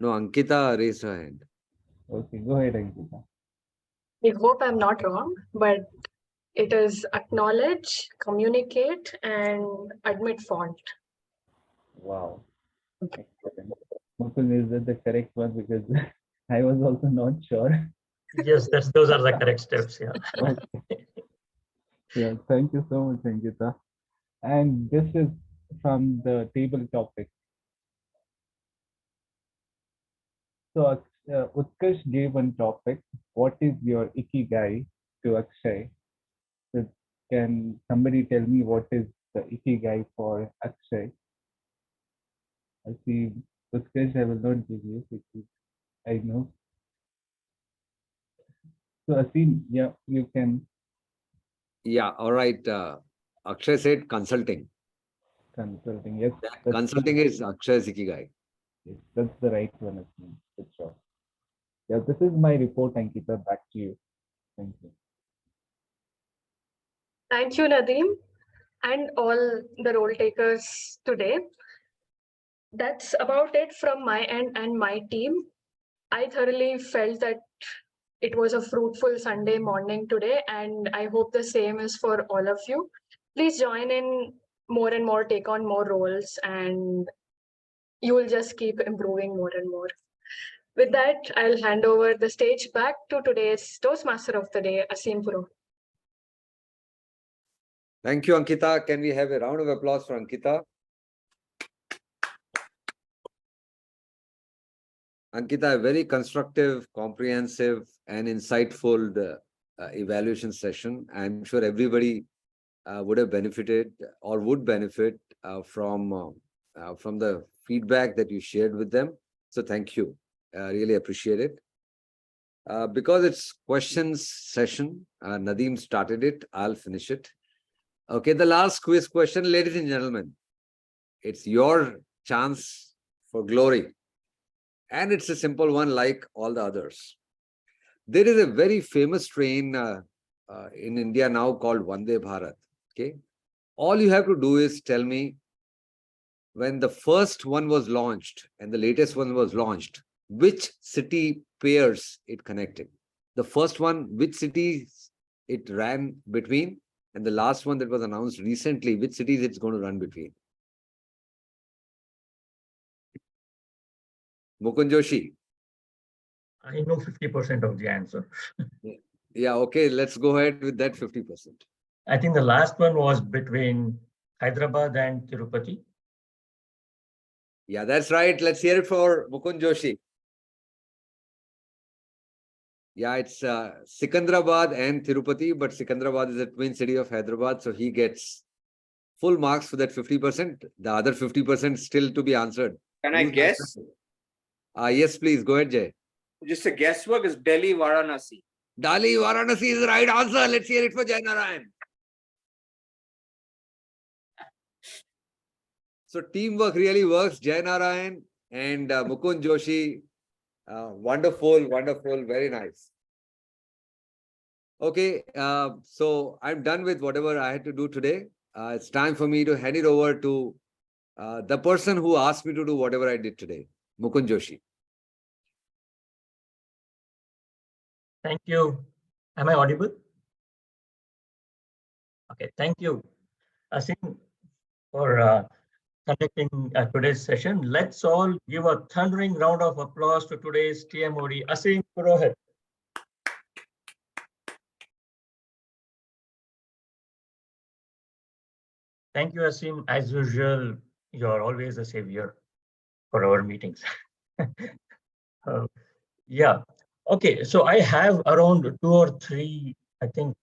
No, Ankita raised her hand. Okay, go ahead, Ankita. I hope I'm not wrong, but it is acknowledge, communicate, and admit fault. Wow, excellent. Mukund, is that the correct one? Because I was also not sure. Yes, those are the correct steps. Yeah. Okay. Yeah, thank you so much, Ankita. And this is from the table topic. So Utkarsh gave one topic. What is your ikigai to Akshay? So can somebody tell me what is the ikigai for Akshay? I see Utkarsh, I will not give you because I know. So Asim, yeah, you can. Yeah, all right. Akshay said consulting. Consulting, yes. Consulting is Akshay's ikigai. Yes, that's the right one, Asim. Good job. Yeah, this is my report, Ankita. Back to you. Thank you. Thank you, Nadeem, and all the role takers today. That's about it from my end and my team. I thoroughly felt that it was a fruitful Sunday morning today, and I hope the same is for all of you. Please join in more and more, take on more roles, and you will just keep improving more and more. With that, I'll hand over the stage back to today's Toastmaster of the Day, Asim Puro. Thank you, Ankita. Can we have a round of applause for Ankita? Ankita, a very constructive, comprehensive, and insightful evaluation session. I'm sure everybody would have benefited or would benefit from the feedback that you shared with them. So thank you. Really appreciate it. Because it's questions session, Nadeem started it. I'll finish it. Okay, the last quiz question, ladies and gentlemen. It's your chance for glory. And it's a simple one like all the others. There is a very famous train in India now called Vande Bharat. Okay. All you have to do is tell me when the first one was launched and the latest one was launched, which city pairs it connected. The first one, which cities it ran between, and the last one that was announced recently, which cities it's going to run between. Mukund Joshi. I know 50% of the answer. Yeah, okay, let's go ahead with that 50%. I think the last one was between Hyderabad and Tirupati. Yeah, that's right. Let's hear it for Mukund Joshi. Yeah, it's Sikandrabad and Tirupati, but Sikandrabad is the twin city of Hyderabad, so he gets full marks for that 50%. The other 50% still to be answered. Can I Who's guess? Yes, please go ahead, Jay. Just a guesswork is Delhi, Varanasi. Delhi, Varanasi is the right answer. Let's hear it for Jay Narayan. So teamwork really works. Jay Narayan and Mukund Joshi. Wonderful, wonderful, very nice. Okay, so I'm done with whatever I had to do today. It's time for me to hand it over to the person who asked me to do whatever I did today, Mukund Joshi. Thank you. Am I audible? Okay, thank you, Asim, for conducting today's session. Let's all give a thundering round of applause to today's TMOD, Asim Purohit. Thank you, Asim. As usual, you're always a savior for our meetings. Yeah. Okay, so I have around 2 or 3, I think,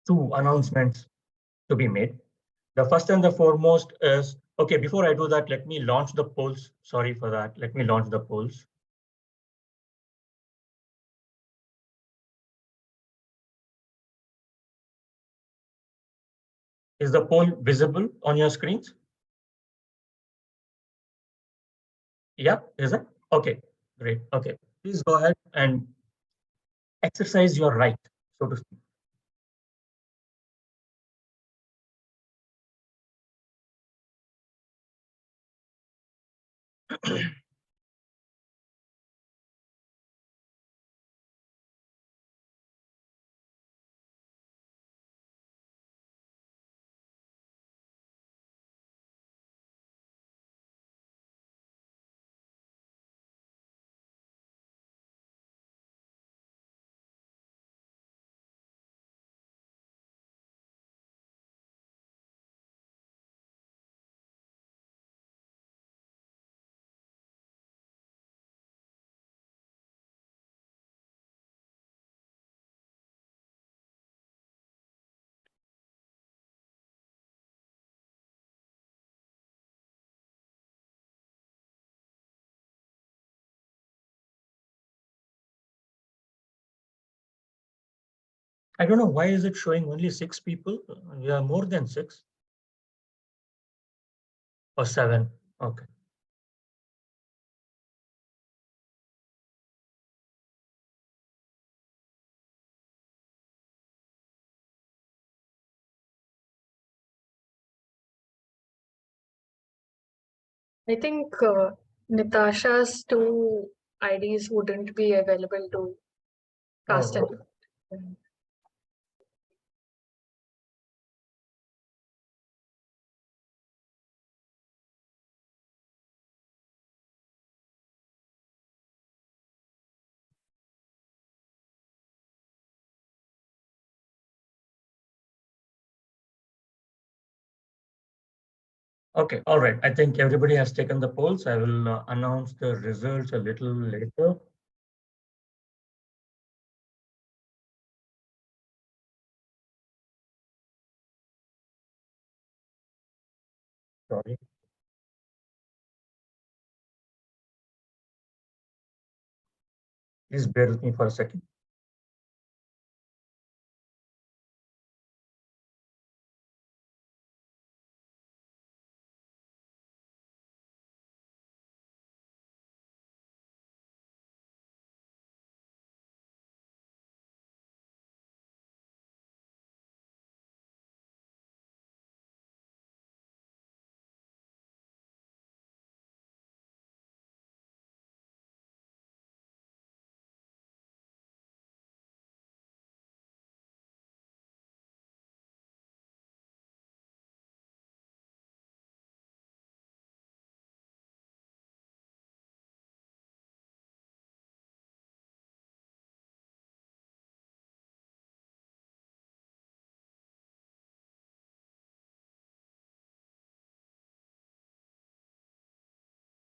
2 announcements to be made. The first and the foremost is, okay, before I do that, let me launch the polls. Sorry for that. Let me launch the polls. Is the poll visible on your screens? Yeah, is it? Okay, great. Okay, please go ahead and exercise your right, so to speak. I don't know why is it showing only 6 people? We are more than 6 or 7. Okay. I think Natasha's 2 IDs wouldn't be available to cast Oh, an. okay. Okay, all right. I think everybody has taken the polls. I will announce the results a little later. Sorry. Please bear with me for a second.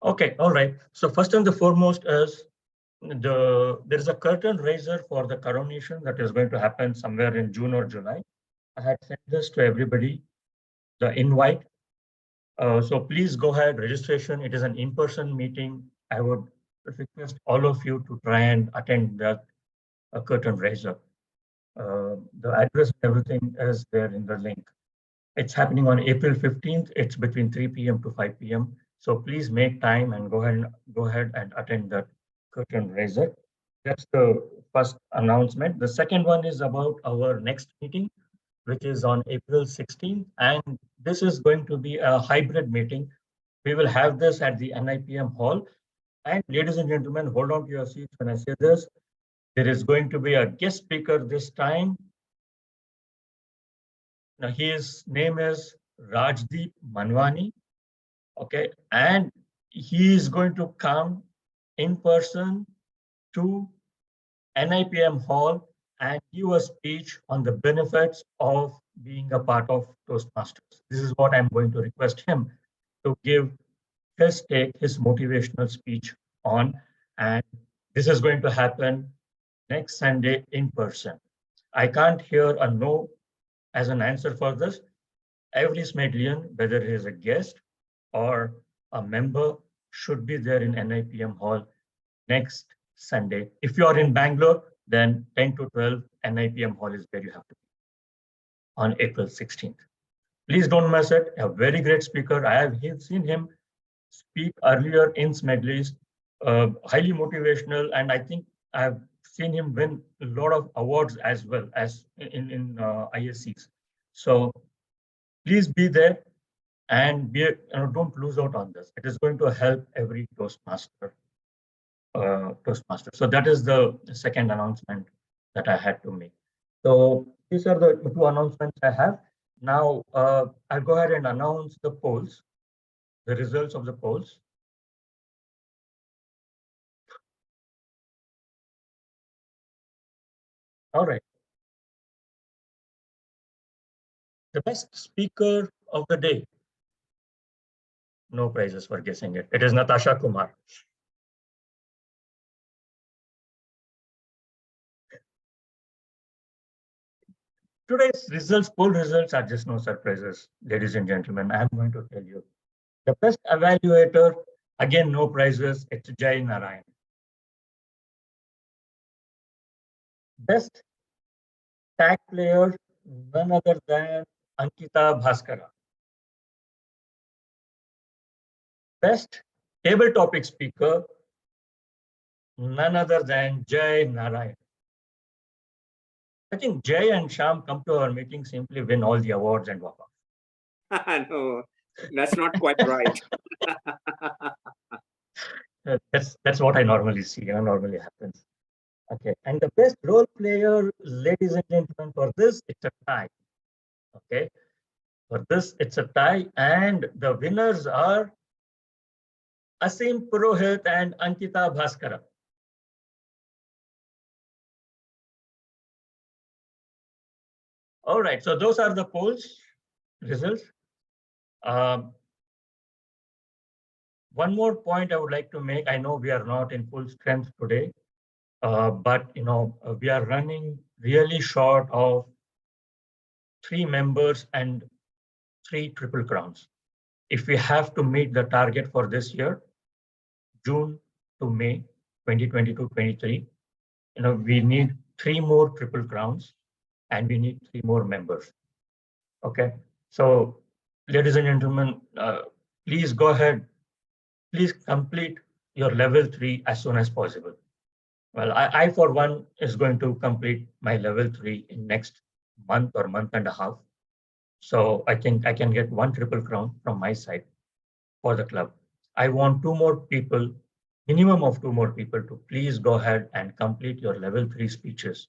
Okay, all right. So first and the foremost is there is a curtain raiser for the coronation that is going to happen somewhere in June or July. I had sent this to everybody, the invite. So please go ahead, registration. It is an in-person meeting. I would request all of you to try and attend that curtain raiser. The address and everything is there in the link. It's happening on April 15th. It's between 3 p.m. to 5 p.m. So please make time and go ahead and attend that curtain raiser. That's the first announcement. The second one is about our next meeting, which is on April 16th. And this is going to be a hybrid meeting. We will have this at the NIPM hall. And ladies and gentlemen, hold on to your seats when I say this. There is going to be a guest speaker this time. Now, his name is Rajdeep Manwani. Okay, and he is going to come in person to NIPM hall and give a speech on the benefits of being a part of Toastmasters. This is what I'm going to request him to give his take, his motivational speech on, and this is going to happen next Sunday in person. I can't hear a no as an answer for this. Every Smedlian, whether he is a guest or a member, should be there in NIPM hall next Sunday. If you are in Bangalore, then 10 to 12 NIPM hall is where you have to be on April 16th. Please don't miss it. A very great speaker. I have seen him speak earlier in Smedley's, highly motivational, and I think I've seen him win a lot of awards as well as in ISCs. So please be there and don't lose out on this. It is going to help every Toastmaster. So that is the second announcement that I had to make. So these are the two announcements I have. Now I'll go ahead and announce the polls, the results of the polls. All right. The best speaker of the day. No prizes for guessing it. It is Natasha Kumar. Today's results, poll results are just no surprises, ladies and gentlemen. I'm going to tell you. The best evaluator, again, no prizes. It's Jai Narayan. Best tag player, none other than Ankita Bhaskara. Best table topic speaker, none other than Jai Narayan. I think Jai and Sham come to our meeting, simply win all the awards and walk off. No, that's not quite right. That's what I normally see, normally happens. Okay, and the best role player, ladies and gentlemen, for this, it's a tie. Okay, for this, it's a tie, and the winners are Asim Purohit and Ankita Bhaskara. All right, so those are the polls results. One more point I would like to make. I know we are not in full strength today, but we are running really short of 3 members and 3 triple crowns. If we have to meet the target for this year, June to May 2022-23, we need 3 more triple crowns and we need 3 more members. Okay, so ladies and gentlemen, please go ahead. Please complete your level 3 as soon as possible. Well, I for one is going to complete my level 3 in next month or month and a half. So I think I can get 1 triple crown from my side for the club. I want 2 more people, minimum of 2 more people, to please go ahead and complete your level 3 speeches.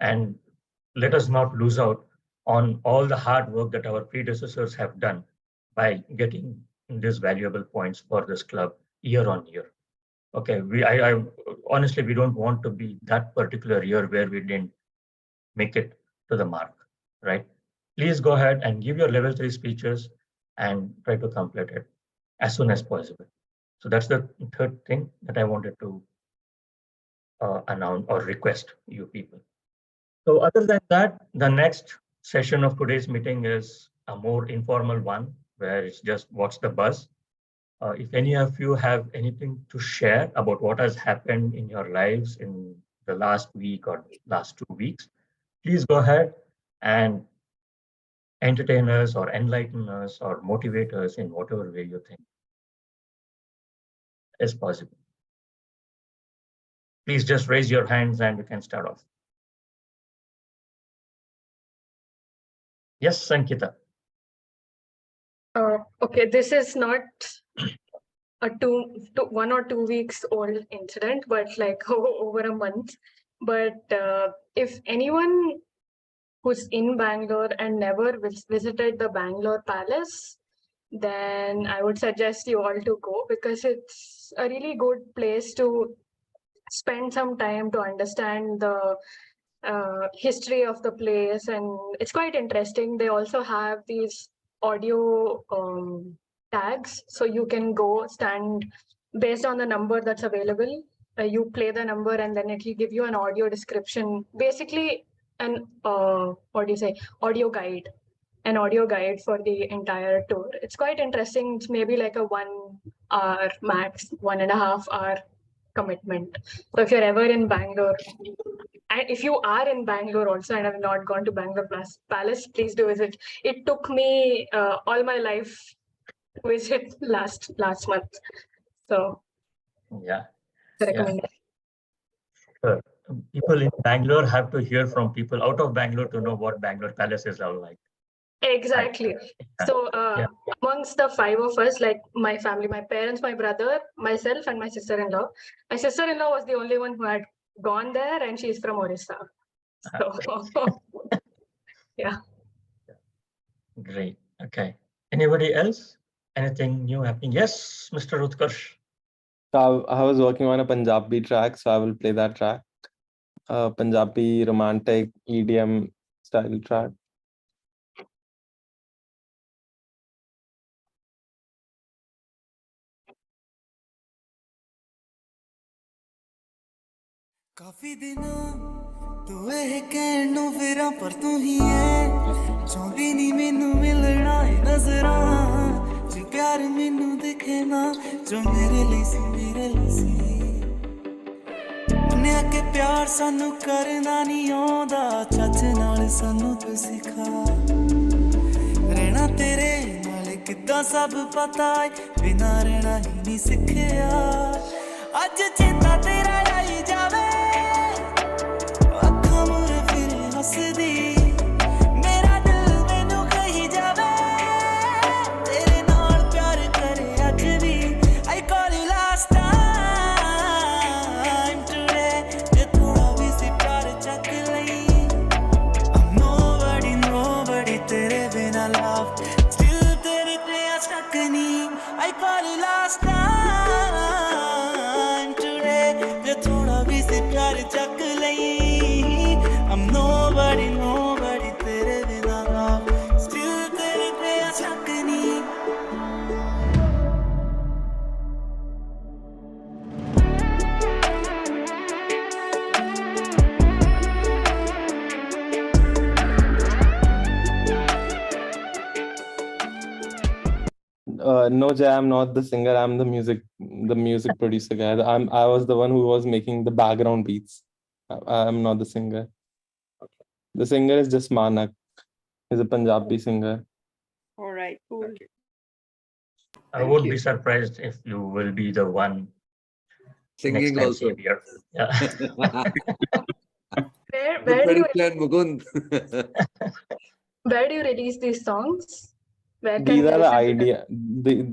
And let us not lose out on all the hard work that our predecessors have done by getting these valuable points for this club year on year. Okay, I honestly, we don't want to be that particular year where we didn't make it to the mark, right? Please go ahead and give your level 3 speeches and try to complete it as soon as possible. So that's the third thing that I wanted to announce or request you people. So other than that, the next session of today's meeting is a more informal one where it's just what's the buzz. If any of you have anything to share about what has happened in your lives in the last week or last 2 weeks, please go ahead and entertain us or enlighten us or motivate us in whatever way you think is possible. Please just raise your hands and we can start off. Yes, Sankita. Okay, this is not a 1 or 2 weeks old incident, but like over a month. But if anyone who's in Bangalore and never visited the Bangalore Palace, then I would suggest you all to go, because it's a really good place to spend some time to understand the history of the place, and it's quite interesting. They also have these audio tags, so you can go stand based on the number that's available. You play the number and then it will give you an audio description, basically an audio guide, an audio guide for the entire tour. It's quite interesting. It's maybe like a 1 hour max, 1.5 hour commitment. So if you're ever in Bangalore, and if you are in Bangalore also and have not gone to Bangalore Palace, please do visit. It took me all my life to visit last month. So Yeah. the recommendation. Sure. People in Bangalore have to hear from people out of Bangalore to know what Bangalore Palace is all like. Exactly. So amongst the 5 of us, like my family, my parents, my brother, myself, and my sister-in-law. My sister-in-law was the only one who had gone there, and she's from Orissa. So yeah. Great. Okay. Anybody else? Anything new happening? Yes, Mr. Utkarsh. So I was working on a Punjabi track, so I will play that track. Punjabi romantic EDM style track. ਕਾਫੀ ਦਿਨਾਂ ਤੂੰ ਇਹ ਕਹਿਣ ਨੂੰ ਫਿਰਾਂ ਪਰ ਤੂੰ ਹੀ ਐ ਚਾਹੁੰਦੀ ਨਹੀਂ ਮੈਨੂੰ ਮਿਲਣਾ ਏ ਨਜ਼ਰਾਂ ਜੇ ਪਿਆਰ ਮੈਨੂੰ ਦਿਖੇ ਨਾ ਜੋ ਮੇਰੇ ਲਈ ਸੀ ਮੰਨਿਆ ਕਿ ਪਿਆਰ ਸਾਨੂੰ ਕਰਨਾ ਨਹੀਂ ਆਉਂਦਾ ਚੱਜ ਨਾਲ ਸਾਨੂੰ ਤੂੰ ਸਿਖਾ ਰਹਿਣਾ ਤੇਰੇ ਨਾਲ ਕਿੱਦਾਂ ਸਭ ਪਤਾ ਏ ਬਿਨਾਂ ਰਹਿਣਾ ਹੀ ਨਹੀਂ ਸਿੱਖਿਆ ਅੱਜ ਚੇਤਾ ਤੇਰਾ ਆਈ ਜਾਵੇ ਮੇਰਾ ਦਿਲ ਮੈਨੂੰ ਕਹੀ ਜਾਵੇ ਤੇਰੇ ਨਾਲ ਪਿਆਰ ਕਰੇ ਅੱਜ ਵੀ I call you last time today ਜੇ ਥੋੜਾ ਵੀ ਸੀ ਪਿਆਰ ਚੱਕ ਲਈ I'm nobody ਤੇਰੇ ਬਿਨਾ love still ਤੇਰੇ ਤੇ ਅਸ਼ਕ ਨਹੀਂ I call you last time today ਜੇ ਥੋੜਾ ਵੀ ਸੀ ਪਿਆਰ ਚੱਕ ਲਈ I'm nobody ਤੇਰੇ ਬਿਨਾ love still ਤੇਰੇ ਤੇ ਅਸ਼ਕ ਨਹੀਂ No, Jay, I'm not the singer. I'm the music producer guy. I was the one who was making the background beats. I'm not the singer. The singer is just Manak. He's a Punjabi singer. All right, cool. I won't be surprised if you will be the one Singing next also. time here. Yeah. Where do you Mukund? where do you release these songs? Where can These we are the listen to them? idea.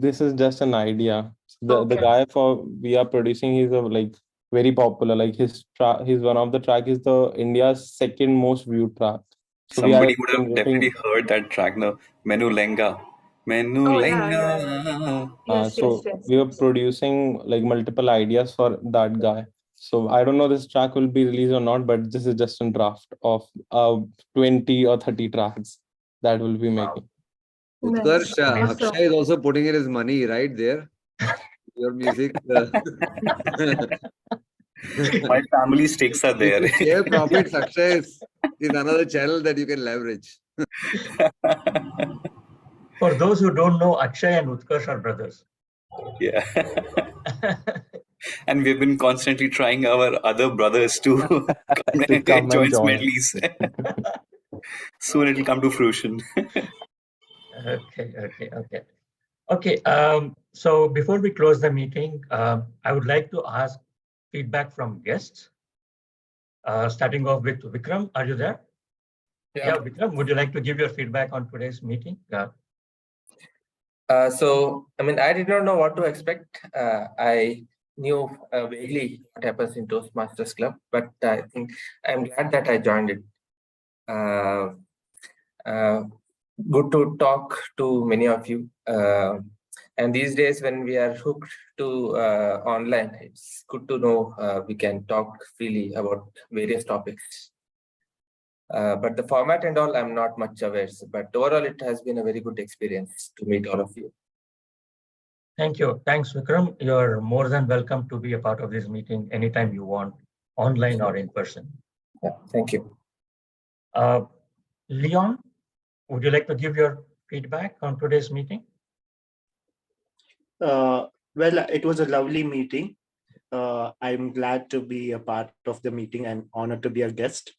This is just an idea. The guy we are producing, he's a like very popular. Like he's one of the track is the India's second most viewed track. So Somebody would have definitely heard that track. No, Menu Lenga. Yes. We were producing like multiple ideas for that guy. So I don't know this track will be released or not, but this is just a draft of 20 or 30 tracks that we'll be making. Utkarsh, Akshay is also putting in his money right there. Your music. My family stakes are If there. you share profits, Akshay is another channel that you can leverage. For those who don't know, Akshay and Utkarsh are brothers. Yeah. And we've been constantly trying our other brothers to come To come and join join. Smedleys. Soon it'll come to fruition. Okay. So before we close the meeting, I would like to ask feedback from guests. Starting off with Vikram, are you there? Yeah, Vikram, would you like to give your feedback on today's meeting? So, I mean, I did not know what to expect. I knew vaguely what happens in Toastmasters Club, but I think I'm glad that I joined it. Good to talk to many of you. And these days, when we are hooked to online, it's good to know we can talk freely about various topics. But the format and all, I'm not much aware. But overall, it has been a very good experience to meet all of you. Thank you. Thanks, Vikram. You're more than welcome to be a part of this meeting anytime you want, online or in person. Yeah, thank you. Leon, would you like to give your feedback on today's meeting? Well, it was a lovely meeting. I'm glad to be a part of the meeting and honored to be a guest.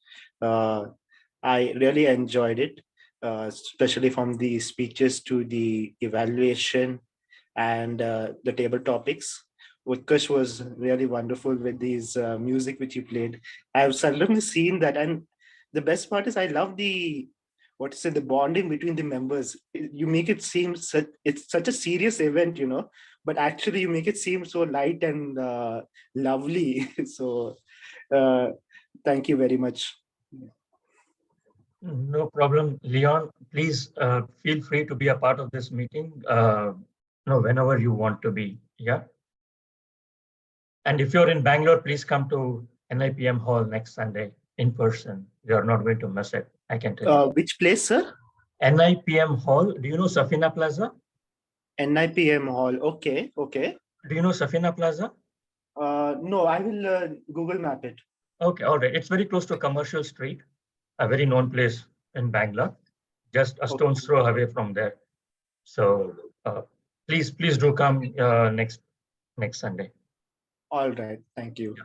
I really enjoyed it, especially from the speeches to the evaluation and the table topics. Utkarsh was really wonderful with these music which he played. I've suddenly seen that, and the best part is I love the the bonding between the members. You make it seem it's such a serious event, but actually you make it seem so light and lovely. So thank you very much. No problem, Leon. Please feel free to be a part of this meeting. Whenever you want to be. Yeah. And if you're in Bangalore, please come to NIPM Hall next Sunday in person. You're not going to miss it. I can tell you. Which place, sir? NIPM Hall. Do you know Safina Plaza? NIPM Hall. Okay. Do you know Safina Plaza? No, I will Google map it. Okay, all right. It's very close to Commercial Street, a very known place in Bangalore, just a stone's throw away from there. So please do come next Sunday. All right. Thank you.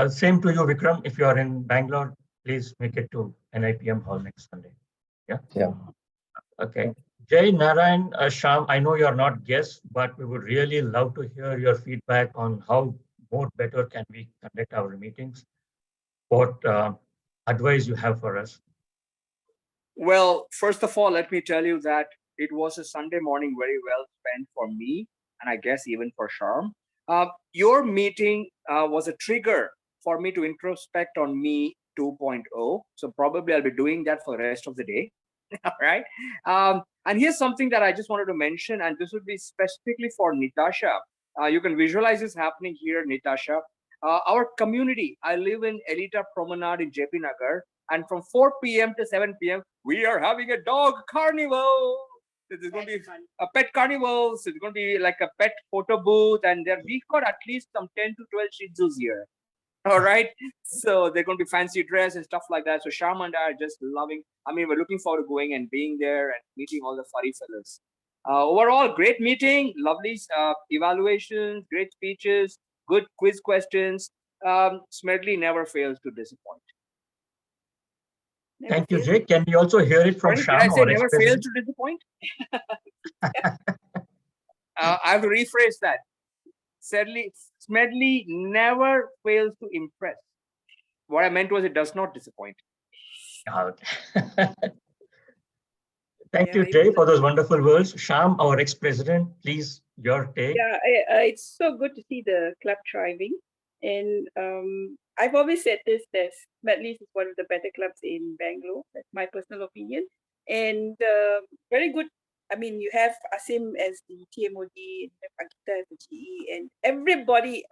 Same to you, Vikram. If you are in Bangalore, please make it to NIPM Hall next Sunday. Yeah. Okay. Jay, Narayan, Sham, I know you're not guests, but we would really love to hear your feedback on how more better can we conduct our meetings. What advice you have for us? Well, first of all, let me tell you that it was a Sunday morning very well spent for me, and I guess even for Sharm. Your meeting was a trigger for me to introspect on me 2.0. So probably I'll be doing that for the rest of the day. All right. And here's something that I just wanted to mention, and this would be specifically for Nitasha. You can visualize this happening here, Nitasha. Our community, I live in Elita Promenade in JP Nagar, and from 4 p.m. to 7 p.m., we are having a dog carnival. There's going to be a pet carnival. So it's going to be like a pet photo booth, and we've got at least some 10 to 12 Shih Tzus here. All right. So they're going to be fancy dress and stuff like that. So Sharma and I are just loving. I mean, we're looking forward to going and being there and meeting all the furry fellas. Overall, great meeting, lovely evaluations, great speeches, good quiz questions. Smedley never fails to disappoint. Thank you, Jay. Can we also hear it from Did I Sham? say never fails to disappoint? I have to rephrase that. Smedley never fails to impress. What I meant was it does not disappoint. Thank you, Jay, for those wonderful words. Sham, our ex-president, please, your take. Yeah, it's so good to see the club thriving. And I've always said this, that Smedleys is one of the better clubs in Bangalore. That's my personal opinion. And very good. I mean, you have Asim as the TMOD, Akita as the GE, and everybody,